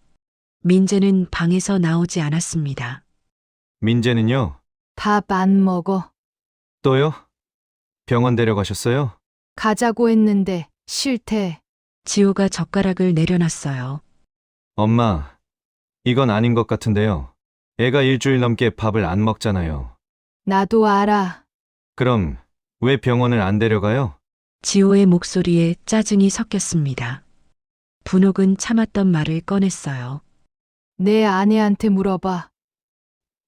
민재는 방에서 나오지 않았습니다. 민재는요? 밥 안 먹어. 또요? 병원 데려가셨어요? 가자고 했는데 싫대. 지호가 젓가락을 내려놨어요. 엄마, 이건 아닌 것 같은데요. 애가 일주일 넘게 밥을 안 먹잖아요. 나도 알아. 그럼 왜 병원을 안 데려가요? 지호의 목소리에 짜증이 섞였습니다. 분옥은 참았던 말을 꺼냈어요. 내 아내한테 물어봐.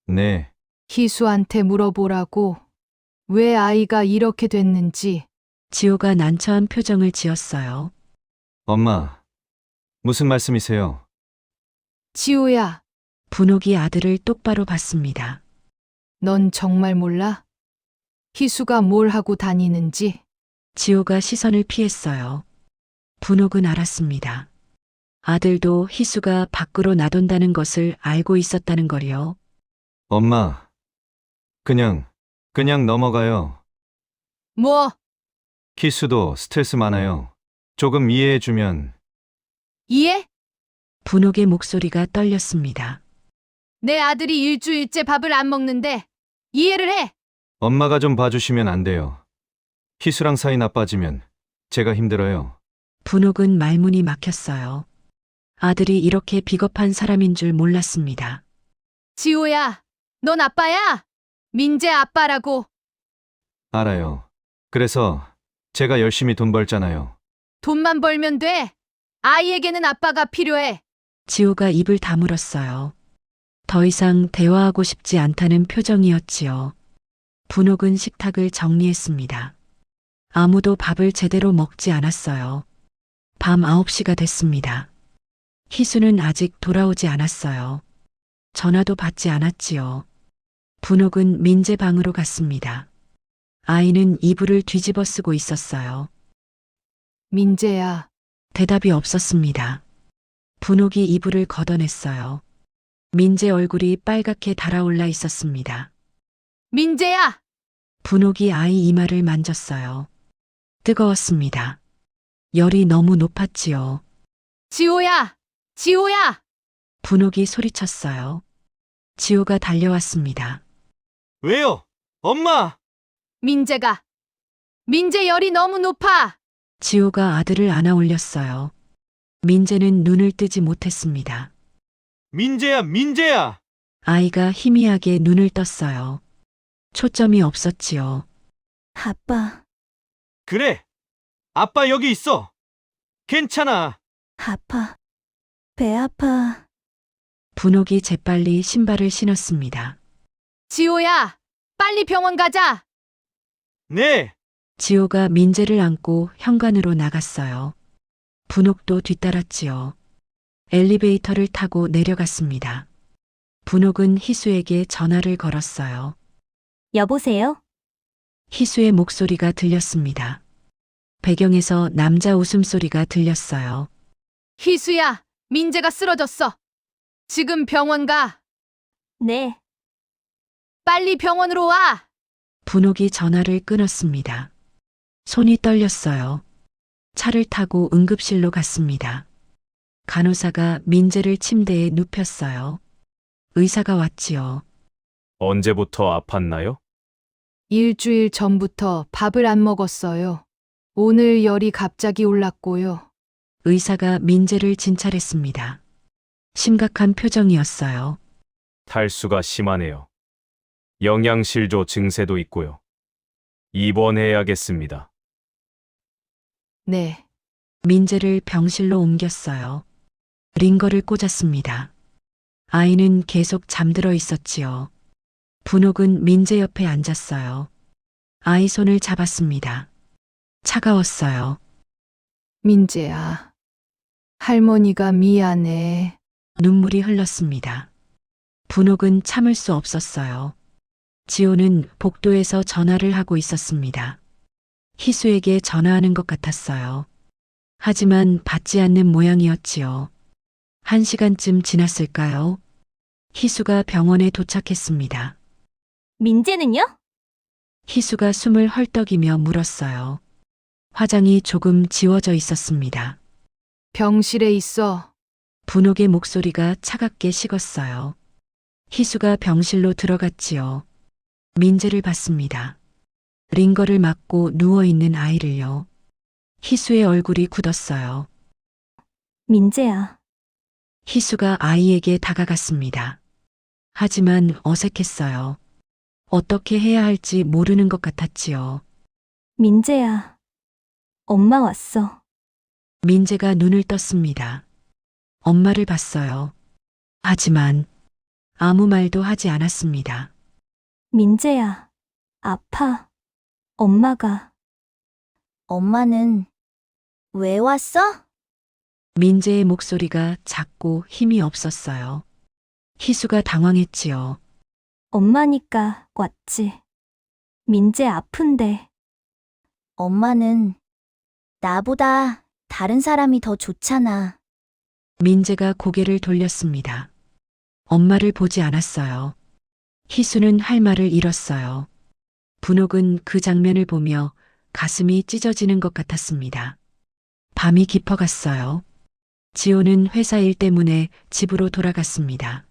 네, 희수한테 물어보라고. 왜 아이가 이렇게 됐는지. 지호가 난처한 표정을 지었어요. 엄마, 무슨 말씀이세요? 지호야, 분옥이 아들을 똑바로 봤습니다. 넌 정말 몰라? 희수가 뭘 하고 다니는지. 지호가 시선을 피했어요. 분옥은 알았습니다. 아들도 희수가 밖으로 나돈다는 것을 알고 있었다는 거리요. 엄마, 그냥 넘어가요. 뭐? 희수도 스트레스 많아요. 조금 이해해주면. 이해? 분옥의 목소리가 떨렸습니다. 내 아들이 일주일째 밥을 안 먹는데 이해를 해. 엄마가 좀 봐주시면 안 돼요. 희수랑 사이 나빠지면 제가 힘들어요. 분옥은 말문이 막혔어요. 아들이 이렇게 비겁한 사람인 줄 몰랐습니다. 지호야, 넌 아빠야. 민재 아빠라고. 알아요. 그래서 제가 열심히 돈 벌잖아요. 돈만 벌면 돼. 아이에게는 아빠가 필요해. 지호가 입을 다물었어요. 더 이상 대화하고 싶지 않다는 표정이었지요. 분옥은 식탁을 정리했습니다. 아무도 밥을 제대로 먹지 않았어요. 밤 9시가 됐습니다. 희수는 아직 돌아오지 않았어요. 전화도 받지 않았지요. 분옥은 민재 방으로 갔습니다. 아이는 이불을 뒤집어 쓰고 있었어요. 민재야, 대답이 없었습니다. 분옥이 이불을 걷어냈어요. 민재 얼굴이 빨갛게 달아올라 있었습니다. 민재야. 분옥이 아이 이마를 만졌어요. 뜨거웠습니다. 열이 너무 높았지요. 지호야, 지호야. 분옥이 소리쳤어요. 지호가 달려왔습니다. 왜요? 엄마! 민재 열이 너무 높아. 지호가 아들을 안아 올렸어요. 민재는 눈을 뜨지 못했습니다. 민재야, 민재야! 아이가 희미하게 눈을 떴어요. 초점이 없었지요. 아빠, 그래! 아빠 여기 있어! 괜찮아! 아파. 배 아파. 분옥이 재빨리 신발을 신었습니다. 지호야, 빨리 병원 가자. 네! 지호가 민재를 안고 현관으로 나갔어요. 분옥도 뒤따랐지요. 엘리베이터를 타고 내려갔습니다. 분옥은 희수에게 전화를 걸었어요. 여보세요? 희수의 목소리가 들렸습니다. 배경에서 남자 웃음소리가 들렸어요. 희수야, 민재가 쓰러졌어. 지금 병원 가. 네. 빨리 병원으로 와. 분옥이 전화를 끊었습니다. 손이 떨렸어요. 차를 타고 응급실로 갔습니다. 간호사가 민재를 침대에 눕혔어요. 의사가 왔지요. 언제부터 아팠나요? 일주일 전부터 밥을 안 먹었어요. 오늘 열이 갑자기 올랐고요. 의사가 민재를 진찰했습니다. 심각한 표정이었어요. 탈수가 심하네요. 영양실조 증세도 있고요. 입원해야겠습니다. 네. 민재를 병실로 옮겼어요. 링거를 꽂았습니다. 아이는 계속 잠들어 있었지요. 분옥은 민재 옆에 앉았어요. 아이 손을 잡았습니다. 차가웠어요. 민재야. 할머니가 미안해. 눈물이 흘렀습니다. 분옥은 참을 수 없었어요. 지호는 복도에서 전화를 하고 있었습니다. 희수에게 전화하는 것 같았어요. 하지만 받지 않는 모양이었지요. 1시간쯤 지났을까요? 희수가 병원에 도착했습니다. 민재는요? 희수가 숨을 헐떡이며 물었어요. 화장이 조금 지워져 있었습니다. 병실에 있어. 분옥의 목소리가 차갑게 식었어요. 희수가 병실로 들어갔지요. 민재를 봤습니다. 링거를 맞고 누워있는 아이를요. 희수의 얼굴이 굳었어요. 민재야. 희수가 아이에게 다가갔습니다. 하지만 어색했어요. 어떻게 해야 할지 모르는 것 같았지요. 민재야. 엄마 왔어. 민재가 눈을 떴습니다. 엄마를 봤어요. 하지만 아무 말도 하지 않았습니다. 민재야. 아파. 엄마가. 엄마는 왜 왔어? 민재의 목소리가 작고 힘이 없었어요. 희수가 당황했지요. 엄마니까 왔지. 민재 아픈데. 엄마는 나보다 다른 사람이 더 좋잖아. 민재가 고개를 돌렸습니다. 엄마를 보지 않았어요. 희수는 할 말을 잃었어요. 분옥은 그 장면을 보며 가슴이 찢어지는 것 같았습니다. 밤이 깊어갔어요. 지호는 회사 일 때문에 집으로 돌아갔습니다.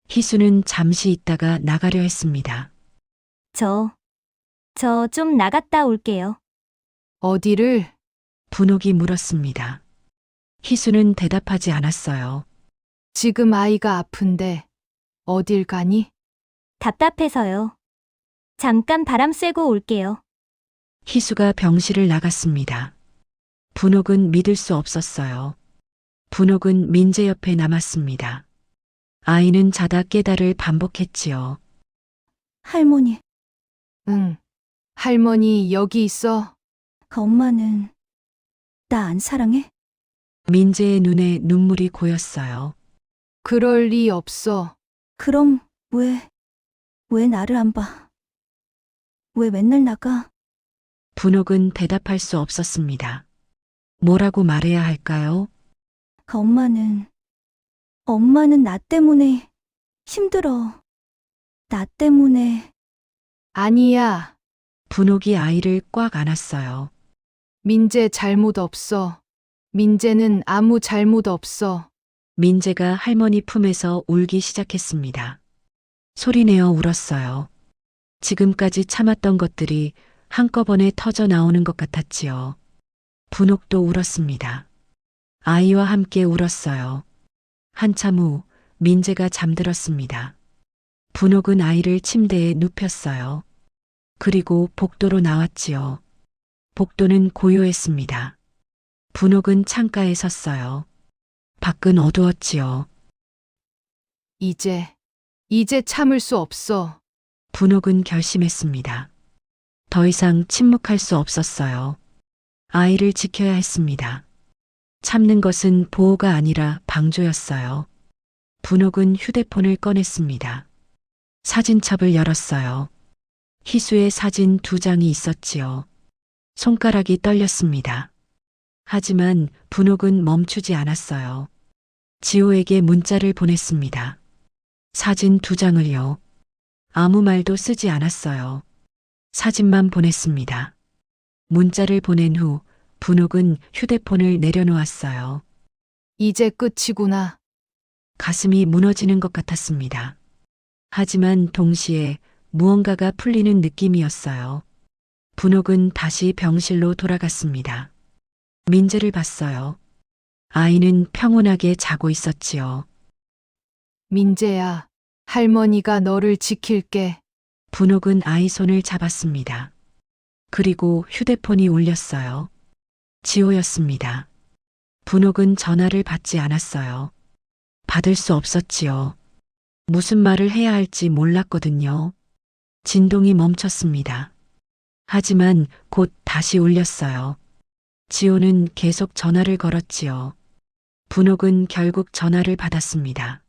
희수는 잠시 있다가 나가려 했습니다. 저 좀 나갔다 올게요. 어디를? 분옥이 물었습니다. 희수는 대답하지 않았어요. 지금 아이가 아픈데 어딜 가니? 답답해서요. 잠깐 바람 쐬고 올게요. 희수가 병실을 나갔습니다. 분옥은 믿을 수 없었어요. 분옥은 민재 옆에 남았습니다. 아이는 자다 깨달을 반복했지요. 할머니, 응. 할머니 여기 있어. 엄마는 나 안 사랑해? 민재의 눈에 눈물이 고였어요. 그럴 리 없어. 그럼 왜 나를 안 봐? 왜 맨날 나가? 분옥은 대답할 수 없었습니다. 뭐라고 말해야 할까요? 엄마는 나 때문에 힘들어. 나 때문에. 아니야. 분옥이 아이를 꽉 안았어요. 민재 잘못 없어. 민재는 아무 잘못 없어. 민재가 할머니 품에서 울기 시작했습니다. 소리내어 울었어요. 지금까지 참았던 것들이 한꺼번에 터져 나오는 것 같았지요. 분옥도 울었습니다. 아이와 함께 울었어요. 한참 후 민재가 잠들었습니다. 분옥은 아이를 침대에 눕혔어요. 그리고 복도로 나왔지요. 복도는 고요했습니다. 분옥은 창가에 섰어요. 밖은 어두웠지요. 이제 참을 수 없어. 분옥은 결심했습니다. 더 이상 침묵할 수 없었어요. 아이를 지켜야 했습니다. 참는 것은 보호가 아니라 방조였어요. 분옥은 휴대폰을 꺼냈습니다. 사진첩을 열었어요. 희수의 사진 2장이 있었지요. 손가락이 떨렸습니다. 하지만 분옥은 멈추지 않았어요. 지호에게 문자를 보냈습니다. 사진 2장을요. 아무 말도 쓰지 않았어요. 사진만 보냈습니다. 문자를 보낸 후 분옥은 휴대폰을 내려놓았어요. 이제 끝이구나. 가슴이 무너지는 것 같았습니다. 하지만 동시에 무언가가 풀리는 느낌이었어요. 분옥은 다시 병실로 돌아갔습니다. 민재를 봤어요. 아이는 평온하게 자고 있었지요. 민재야, 할머니가 너를 지킬게. 분옥은 아이 손을 잡았습니다. 그리고 휴대폰이 울렸어요. 지호였습니다. 분옥은 전화를 받지 않았어요. 받을 수 없었지요. 무슨 말을 해야 할지 몰랐거든요. 진동이 멈췄습니다. 하지만 곧 다시 울렸어요. 지호는 계속 전화를 걸었지요. 분옥은 결국 전화를 받았습니다.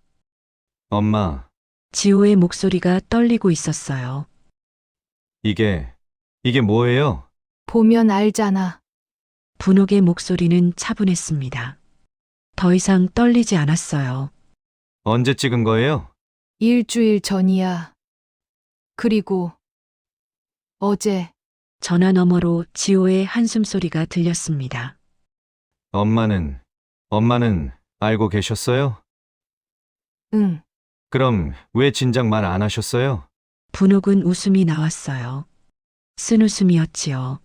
엄마, 지호의 목소리가 떨리고 있었어요. 이게 뭐예요? 보면 알잖아. 분옥의 목소리는 차분했습니다. 더 이상 떨리지 않았어요. 언제 찍은 거예요? 일주일 전이야. 그리고 어제 전화 너머로 지호의 한숨소리가 들렸습니다. 엄마는 알고 계셨어요? 응. 그럼 왜 진작 말 안 하셨어요? 분옥은 웃음이 나왔어요. 쓴웃음이었지요.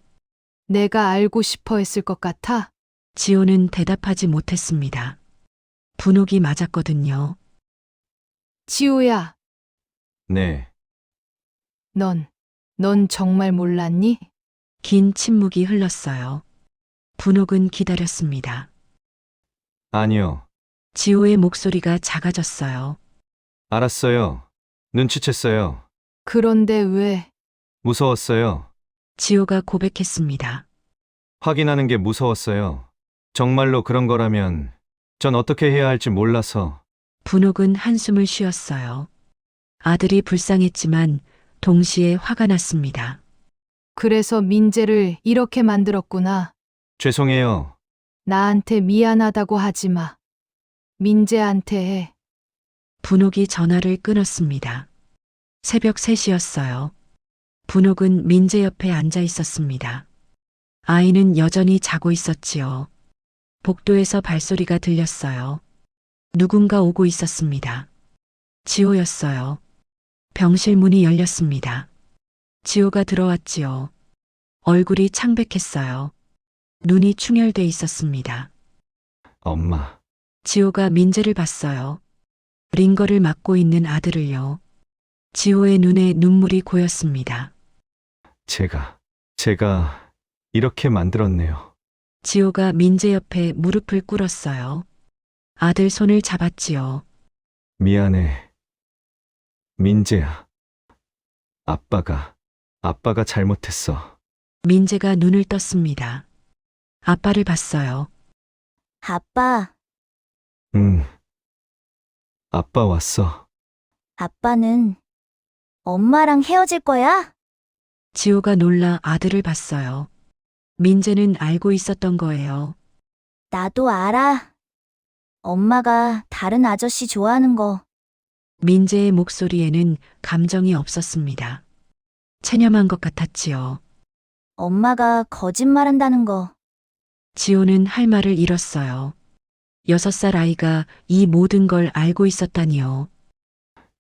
내가 알고 싶어 했을 것 같아. 지호는 대답하지 못했습니다. 분옥이 맞았거든요. 지호야, 네. 넌 정말 몰랐니? 긴 침묵이 흘렀어요. 분옥은 기다렸습니다. 아니요. 지호의 목소리가 작아졌어요. 알았어요. 눈치챘어요. 그런데 왜? 무서웠어요. 지호가 고백했습니다. 확인하는 게 무서웠어요. 정말로 그런 거라면 전 어떻게 해야 할지 몰라서. 분옥은 한숨을 쉬었어요. 아들이 불쌍했지만 동시에 화가 났습니다. 그래서 민재를 이렇게 만들었구나. 죄송해요. 나한테 미안하다고 하지 마. 민재한테 해. 분옥이 전화를 끊었습니다. 새벽 3시였어요. 분옥은 민재 옆에 앉아 있었습니다. 아이는 여전히 자고 있었지요. 복도에서 발소리가 들렸어요. 누군가 오고 있었습니다. 지호였어요. 병실 문이 열렸습니다. 지호가 들어왔지요. 얼굴이 창백했어요. 눈이 충혈돼 있었습니다. 엄마, 지호가 민재를 봤어요. 링거를 맡고 있는 아들을요. 지호의 눈에 눈물이 고였습니다. 제가 이렇게 만들었네요. 지호가 민재 옆에 무릎을 꿇었어요. 아들 손을 잡았지요. 미안해. 민재야. 아빠가 잘못했어. 민재가 눈을 떴습니다. 아빠를 봤어요. 아빠, 응. 아빠 왔어. 아빠는 엄마랑 헤어질 거야? 지호가 놀라 아들을 봤어요. 민재는 알고 있었던 거예요. 나도 알아. 엄마가 다른 아저씨 좋아하는 거. 민재의 목소리에는 감정이 없었습니다. 체념한 것 같았지요. 엄마가 거짓말한다는 거. 지호는 할 말을 잃었어요. 6살 아이가 이 모든 걸 알고 있었다니요.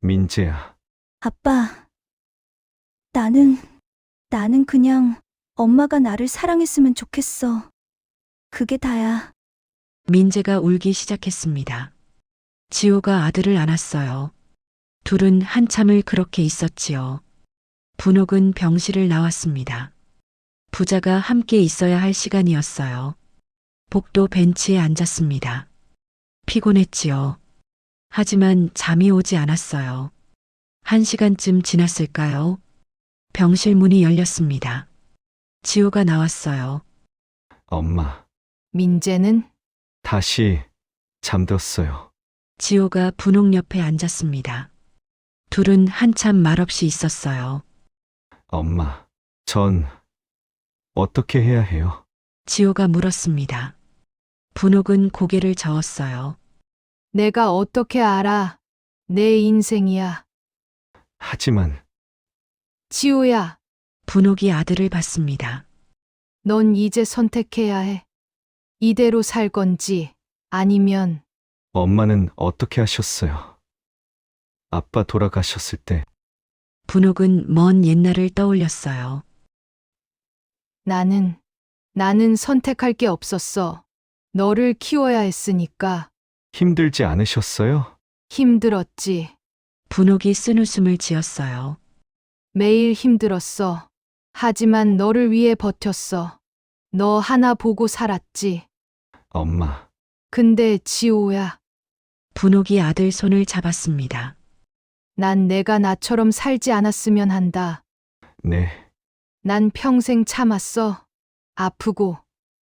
민재야. 아빠, 나는 그냥 엄마가 나를 사랑했으면 좋겠어. 그게 다야. 민재가 울기 시작했습니다. 지호가 아들을 안았어요. 둘은 한참을 그렇게 있었지요. 분옥은 병실을 나왔습니다. 부자가 함께 있어야 할 시간이었어요. 복도 벤치에 앉았습니다. 피곤했지요. 하지만 잠이 오지 않았어요. 1시간쯤 지났을까요? 병실 문이 열렸습니다. 지호가 나왔어요. 엄마, 민재는? 다시 잠들었어요. 지호가 분홍 옆에 앉았습니다. 둘은 한참 말없이 있었어요. 엄마, 전 어떻게 해야 해요? 지호가 물었습니다. 분옥은 고개를 저었어요. 내가 어떻게 알아? 내 인생이야. 하지만 지호야, 분옥이 아들을 봤습니다. 넌 이제 선택해야 해. 이대로 살 건지 아니면 엄마는 어떻게 하셨어요? 아빠 돌아가셨을 때 분옥은 먼 옛날을 떠올렸어요. 나는 선택할 게 없었어. 너를 키워야 했으니까 힘들지 않으셨어요? 힘들었지. 분옥이 쓴웃음을 지었어요. 매일 힘들었어. 하지만 너를 위해 버텼어. 너 하나 보고 살았지. 엄마, 근데 지호야, 분옥이 아들 손을 잡았습니다. 난 내가 나처럼 살지 않았으면 한다. 네. 난 평생 참았어. 아프고,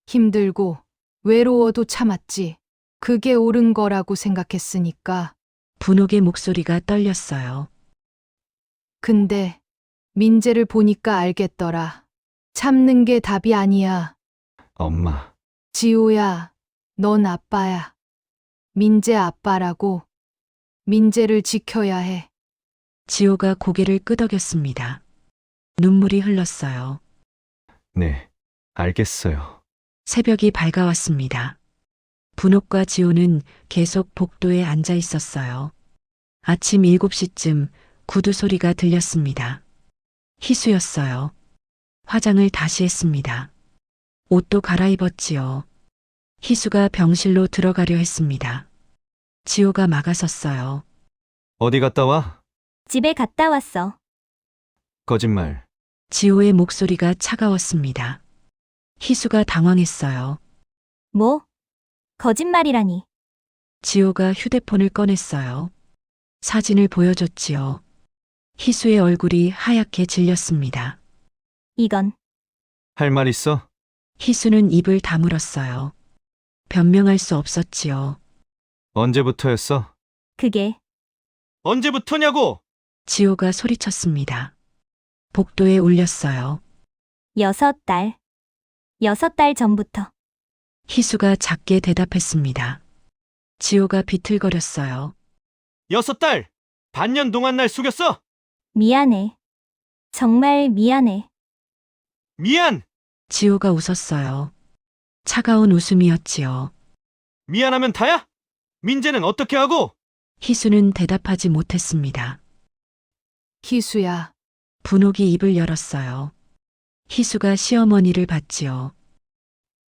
힘들고, 외로워도 참았지. 그게 옳은 거라고 생각했으니까. 분옥의 목소리가 떨렸어요. 근데, 민재를 보니까 알겠더라. 참는 게 답이 아니야. 엄마. 지호야, 넌 아빠야. 민재 아빠라고. 민재를 지켜야 해. 지호가 고개를 끄덕였습니다. 눈물이 흘렀어요. 네. 알겠어요. 새벽이 밝아왔습니다. 분옥과 지호는 계속 복도에 앉아 있었어요. 아침 7시쯤 구두 소리가 들렸습니다. 희수였어요. 화장을 다시 했습니다. 옷도 갈아입었지요. 희수가 병실로 들어가려 했습니다. 지호가 막아섰어요. 어디 갔다 와? 집에 갔다 왔어. 거짓말. 지호의 목소리가 차가웠습니다. 희수가 당황했어요. 뭐? 거짓말이라니. 지호가 휴대폰을 꺼냈어요. 사진을 보여줬지요. 희수의 얼굴이 하얗게 질렸습니다. 이건 할 말 있어? 희수는 입을 다물었어요. 변명할 수 없었지요. 언제부터였어? 그게 언제부터냐고! 지호가 소리쳤습니다. 복도에 울렸어요. 6달. 6달 전부터. 희수가 작게 대답했습니다. 지호가 비틀거렸어요. 6달! 반년 동안 날 속였어! 미안해. 정말 미안해. 미안! 지호가 웃었어요. 차가운 웃음이었지요. 미안하면 다야? 민재는 어떻게 하고? 희수는 대답하지 못했습니다. 희수야, 분옥이 입을 열었어요. 희수가 시어머니를 봤지요.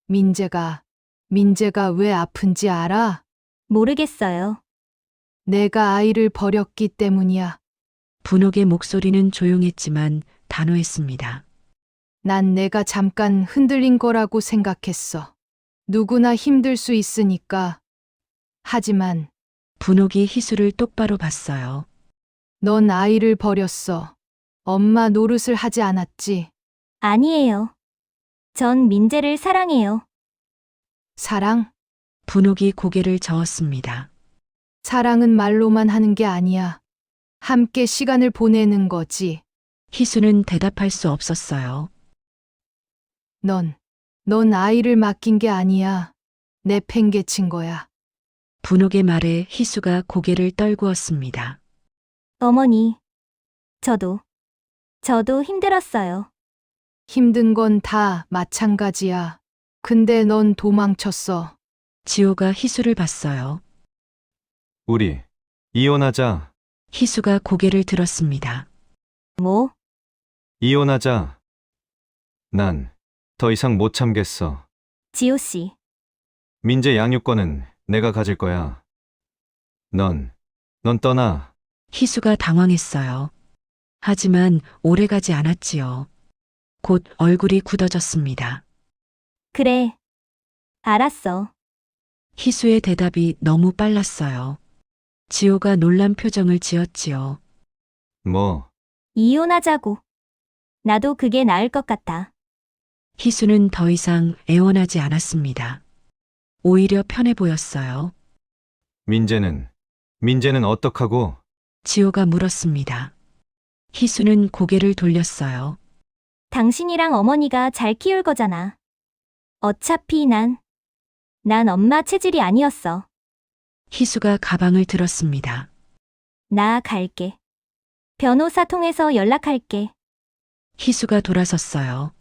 민재가 왜 아픈지 알아? 모르겠어요. 내가 아이를 버렸기 때문이야. 분옥의 목소리는 조용했지만 단호했습니다. 난 내가 잠깐 흔들린 거라고 생각했어. 누구나 힘들 수 있으니까. 하지만 분옥이 희수를 똑바로 봤어요. 넌 아이를 버렸어. 엄마 노릇을 하지 않았지. 아니에요. 전 민재를 사랑해요. 사랑? 분옥이 고개를 저었습니다. 사랑은 말로만 하는 게 아니야. 함께 시간을 보내는 거지. 희수는 대답할 수 없었어요. 넌 아이를 맡긴 게 아니야. 내팽개친 거야. 분옥의 말에 희수가 고개를 떨구었습니다. 어머니. 저도 힘들었어요. 힘든 건 다 마찬가지야. 근데 넌 도망쳤어. 지호가 희수를 봤어요. 우리 이혼하자. 희수가 고개를 들었습니다. 뭐? 이혼하자. 난 더 이상 못 참겠어. 지호 씨. 민재 양육권은 내가 가질 거야. 넌 떠나. 희수가 당황했어요. 하지만 오래가지 않았지요. 곧 얼굴이 굳어졌습니다. 그래. 알았어. 희수의 대답이 너무 빨랐어요. 지호가 놀란 표정을 지었지요. 뭐, 이혼하자고. 나도 그게 나을 것 같아. 희수는 더 이상 애원하지 않았습니다. 오히려 편해 보였어요. 민재는 어떡하고? 지호가 물었습니다. 희수는 고개를 돌렸어요. 당신이랑 어머니가 잘 키울 거잖아. 어차피 난 엄마 체질이 아니었어. 희수가 가방을 들었습니다. 나 갈게. 변호사 통해서 연락할게. 희수가 돌아섰어요.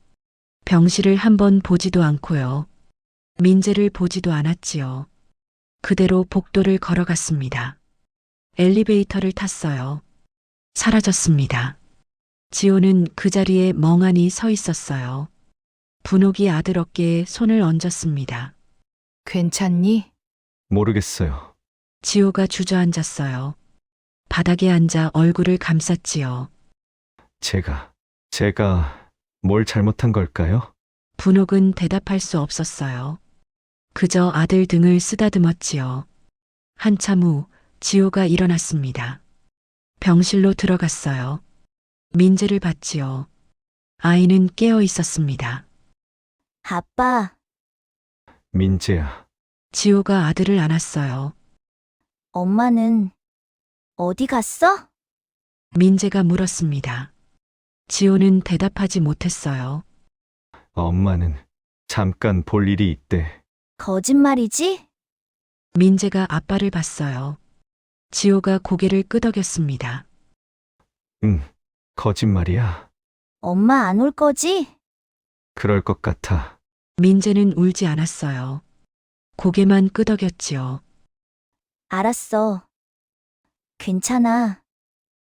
병실을 한번 보지도 않고요. 민재를 보지도 않았지요. 그대로 복도를 걸어갔습니다. 엘리베이터를 탔어요. 사라졌습니다. 지호는 그 자리에 멍하니 서 있었어요. 분옥이 아들 어깨에 손을 얹었습니다. 괜찮니? 모르겠어요. 지호가 주저앉았어요. 바닥에 앉아 얼굴을 감쌌지요. 제가 뭘 잘못한 걸까요? 분옥은 대답할 수 없었어요. 그저 아들 등을 쓰다듬었지요. 한참 후 지호가 일어났습니다. 병실로 들어갔어요. 민재를 봤지요. 아이는 깨어 있었습니다. 아빠, 민재야, 지호가 아들을 안았어요. 엄마는 어디 갔어? 민재가 물었습니다. 지호는 대답하지 못했어요. 엄마는 잠깐 볼 일이 있대. 거짓말이지? 민재가 아빠를 봤어요. 지호가 고개를 끄덕였습니다. 응, 거짓말이야. 엄마 안 올 거지? 그럴 것 같아. 민재는 울지 않았어요. 고개만 끄덕였지요. 알았어. 괜찮아.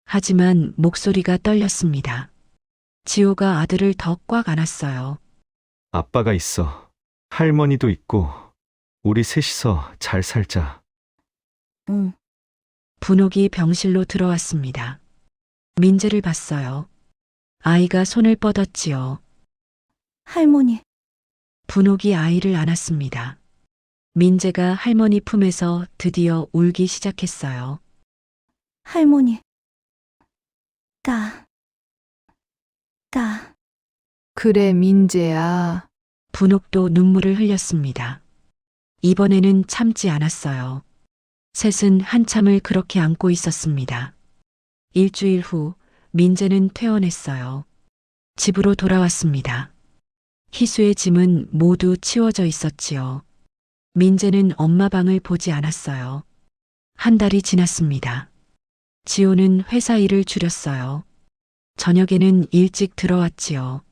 하지만 목소리가 떨렸습니다. 지호가 아들을 더 꽉 안았어요. 아빠가 있어. 할머니도 있고, 우리 셋이서 잘 살자. 응. 분옥이 병실로 들어왔습니다. 민재를 봤어요. 아이가 손을 뻗었지요. 할머니, 분옥이 아이를 안았습니다. 민재가 할머니 품에서 드디어 울기 시작했어요. 할머니. 그래, 민재야. 분옥도 눈물을 흘렸습니다. 이번에는 참지 않았어요. 셋은 한참을 그렇게 안고 있었습니다. 일주일 후 민재는 퇴원했어요. 집으로 돌아왔습니다. 희수의 짐은 모두 치워져 있었지요. 민재는 엄마 방을 보지 않았어요. 한 달이 지났습니다. 지호는 회사 일을 줄였어요. 저녁에는 일찍 들어왔지요.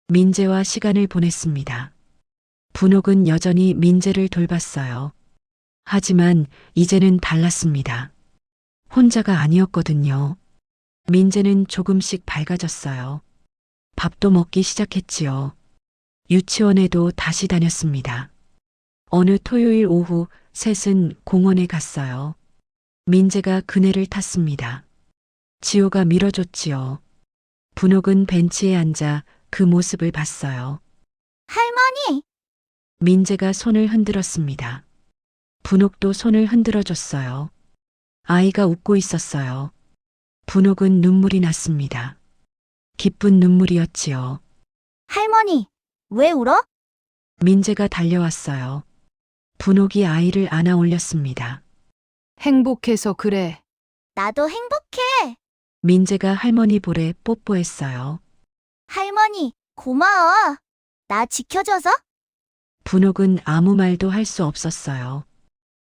민재와 시간을 보냈습니다. 분옥은 여전히 민재를 돌봤어요. 하지만 이제는 달랐습니다. 혼자가 아니었거든요. 민재는 조금씩 밝아졌어요. 밥도 먹기 시작했지요. 유치원에도 다시 다녔습니다. 어느 토요일 오후 셋은 공원에 갔어요. 민재가 그네를 탔습니다. 지호가 밀어줬지요. 분옥은 벤치에 앉아 그 모습을 봤어요. 할머니! 민재가 손을 흔들었습니다. 분옥도 손을 흔들어줬어요. 아이가 웃고 있었어요. 분옥은 눈물이 났습니다. 기쁜 눈물이었지요. 할머니, 왜 울어? 민재가 달려왔어요. 분옥이 아이를 안아 올렸습니다. 행복해서 그래. 나도 행복해. 민재가 할머니 볼에 뽀뽀했어요. 할머니, 고마워. 나 지켜줘서? 분옥은 아무 말도 할 수 없었어요.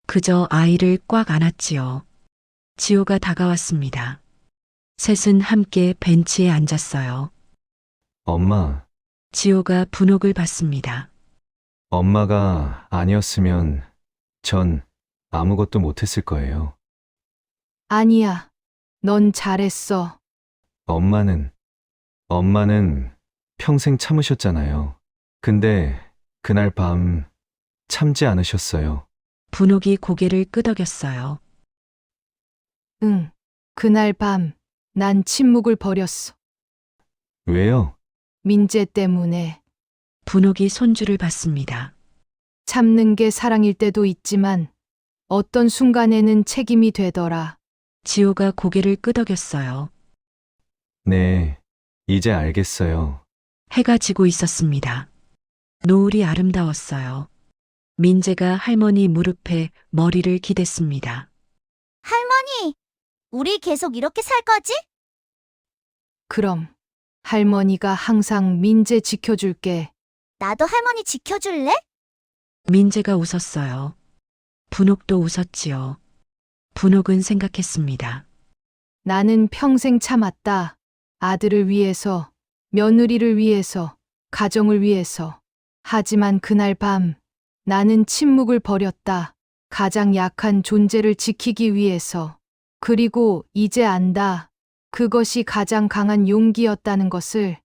그저 아이를 꽉 안았지요. 지호가 다가왔습니다. 셋은 함께 벤치에 앉았어요. 엄마, 지호가 분옥을 봤습니다. 엄마가 아니었으면 전 아무것도 못했을 거예요. 아니야. 넌 잘했어. 엄마는 평생 참으셨잖아요. 근데 그날 밤 참지 않으셨어요. 분옥이 고개를 끄덕였어요. 응. 그날 밤, 난 침묵을 버렸어. 왜요? 민재 때문에. 분옥이 손주를 봤습니다. 참는 게 사랑일 때도 있지만, 어떤 순간에는 책임이 되더라. 지호가 고개를 끄덕였어요. 네, 이제 알겠어요. 해가 지고 있었습니다. 노을이 아름다웠어요. 민재가 할머니 무릎에 머리를 기댔습니다. 할머니, 우리 계속 이렇게 살 거지? 그럼, 할머니가 항상 민재 지켜줄게. 나도 할머니 지켜줄래? 민재가 웃었어요. 분옥도 웃었지요. 분옥은 생각했습니다. 나는 평생 참았다. 아들을 위해서, 며느리를 위해서, 가정을 위해서. 하지만 그날 밤, 나는 침묵을 버렸다. 가장 약한 존재를 지키기 위해서. 그리고 이제 안다. 그것이 가장 강한 용기였다는 것을.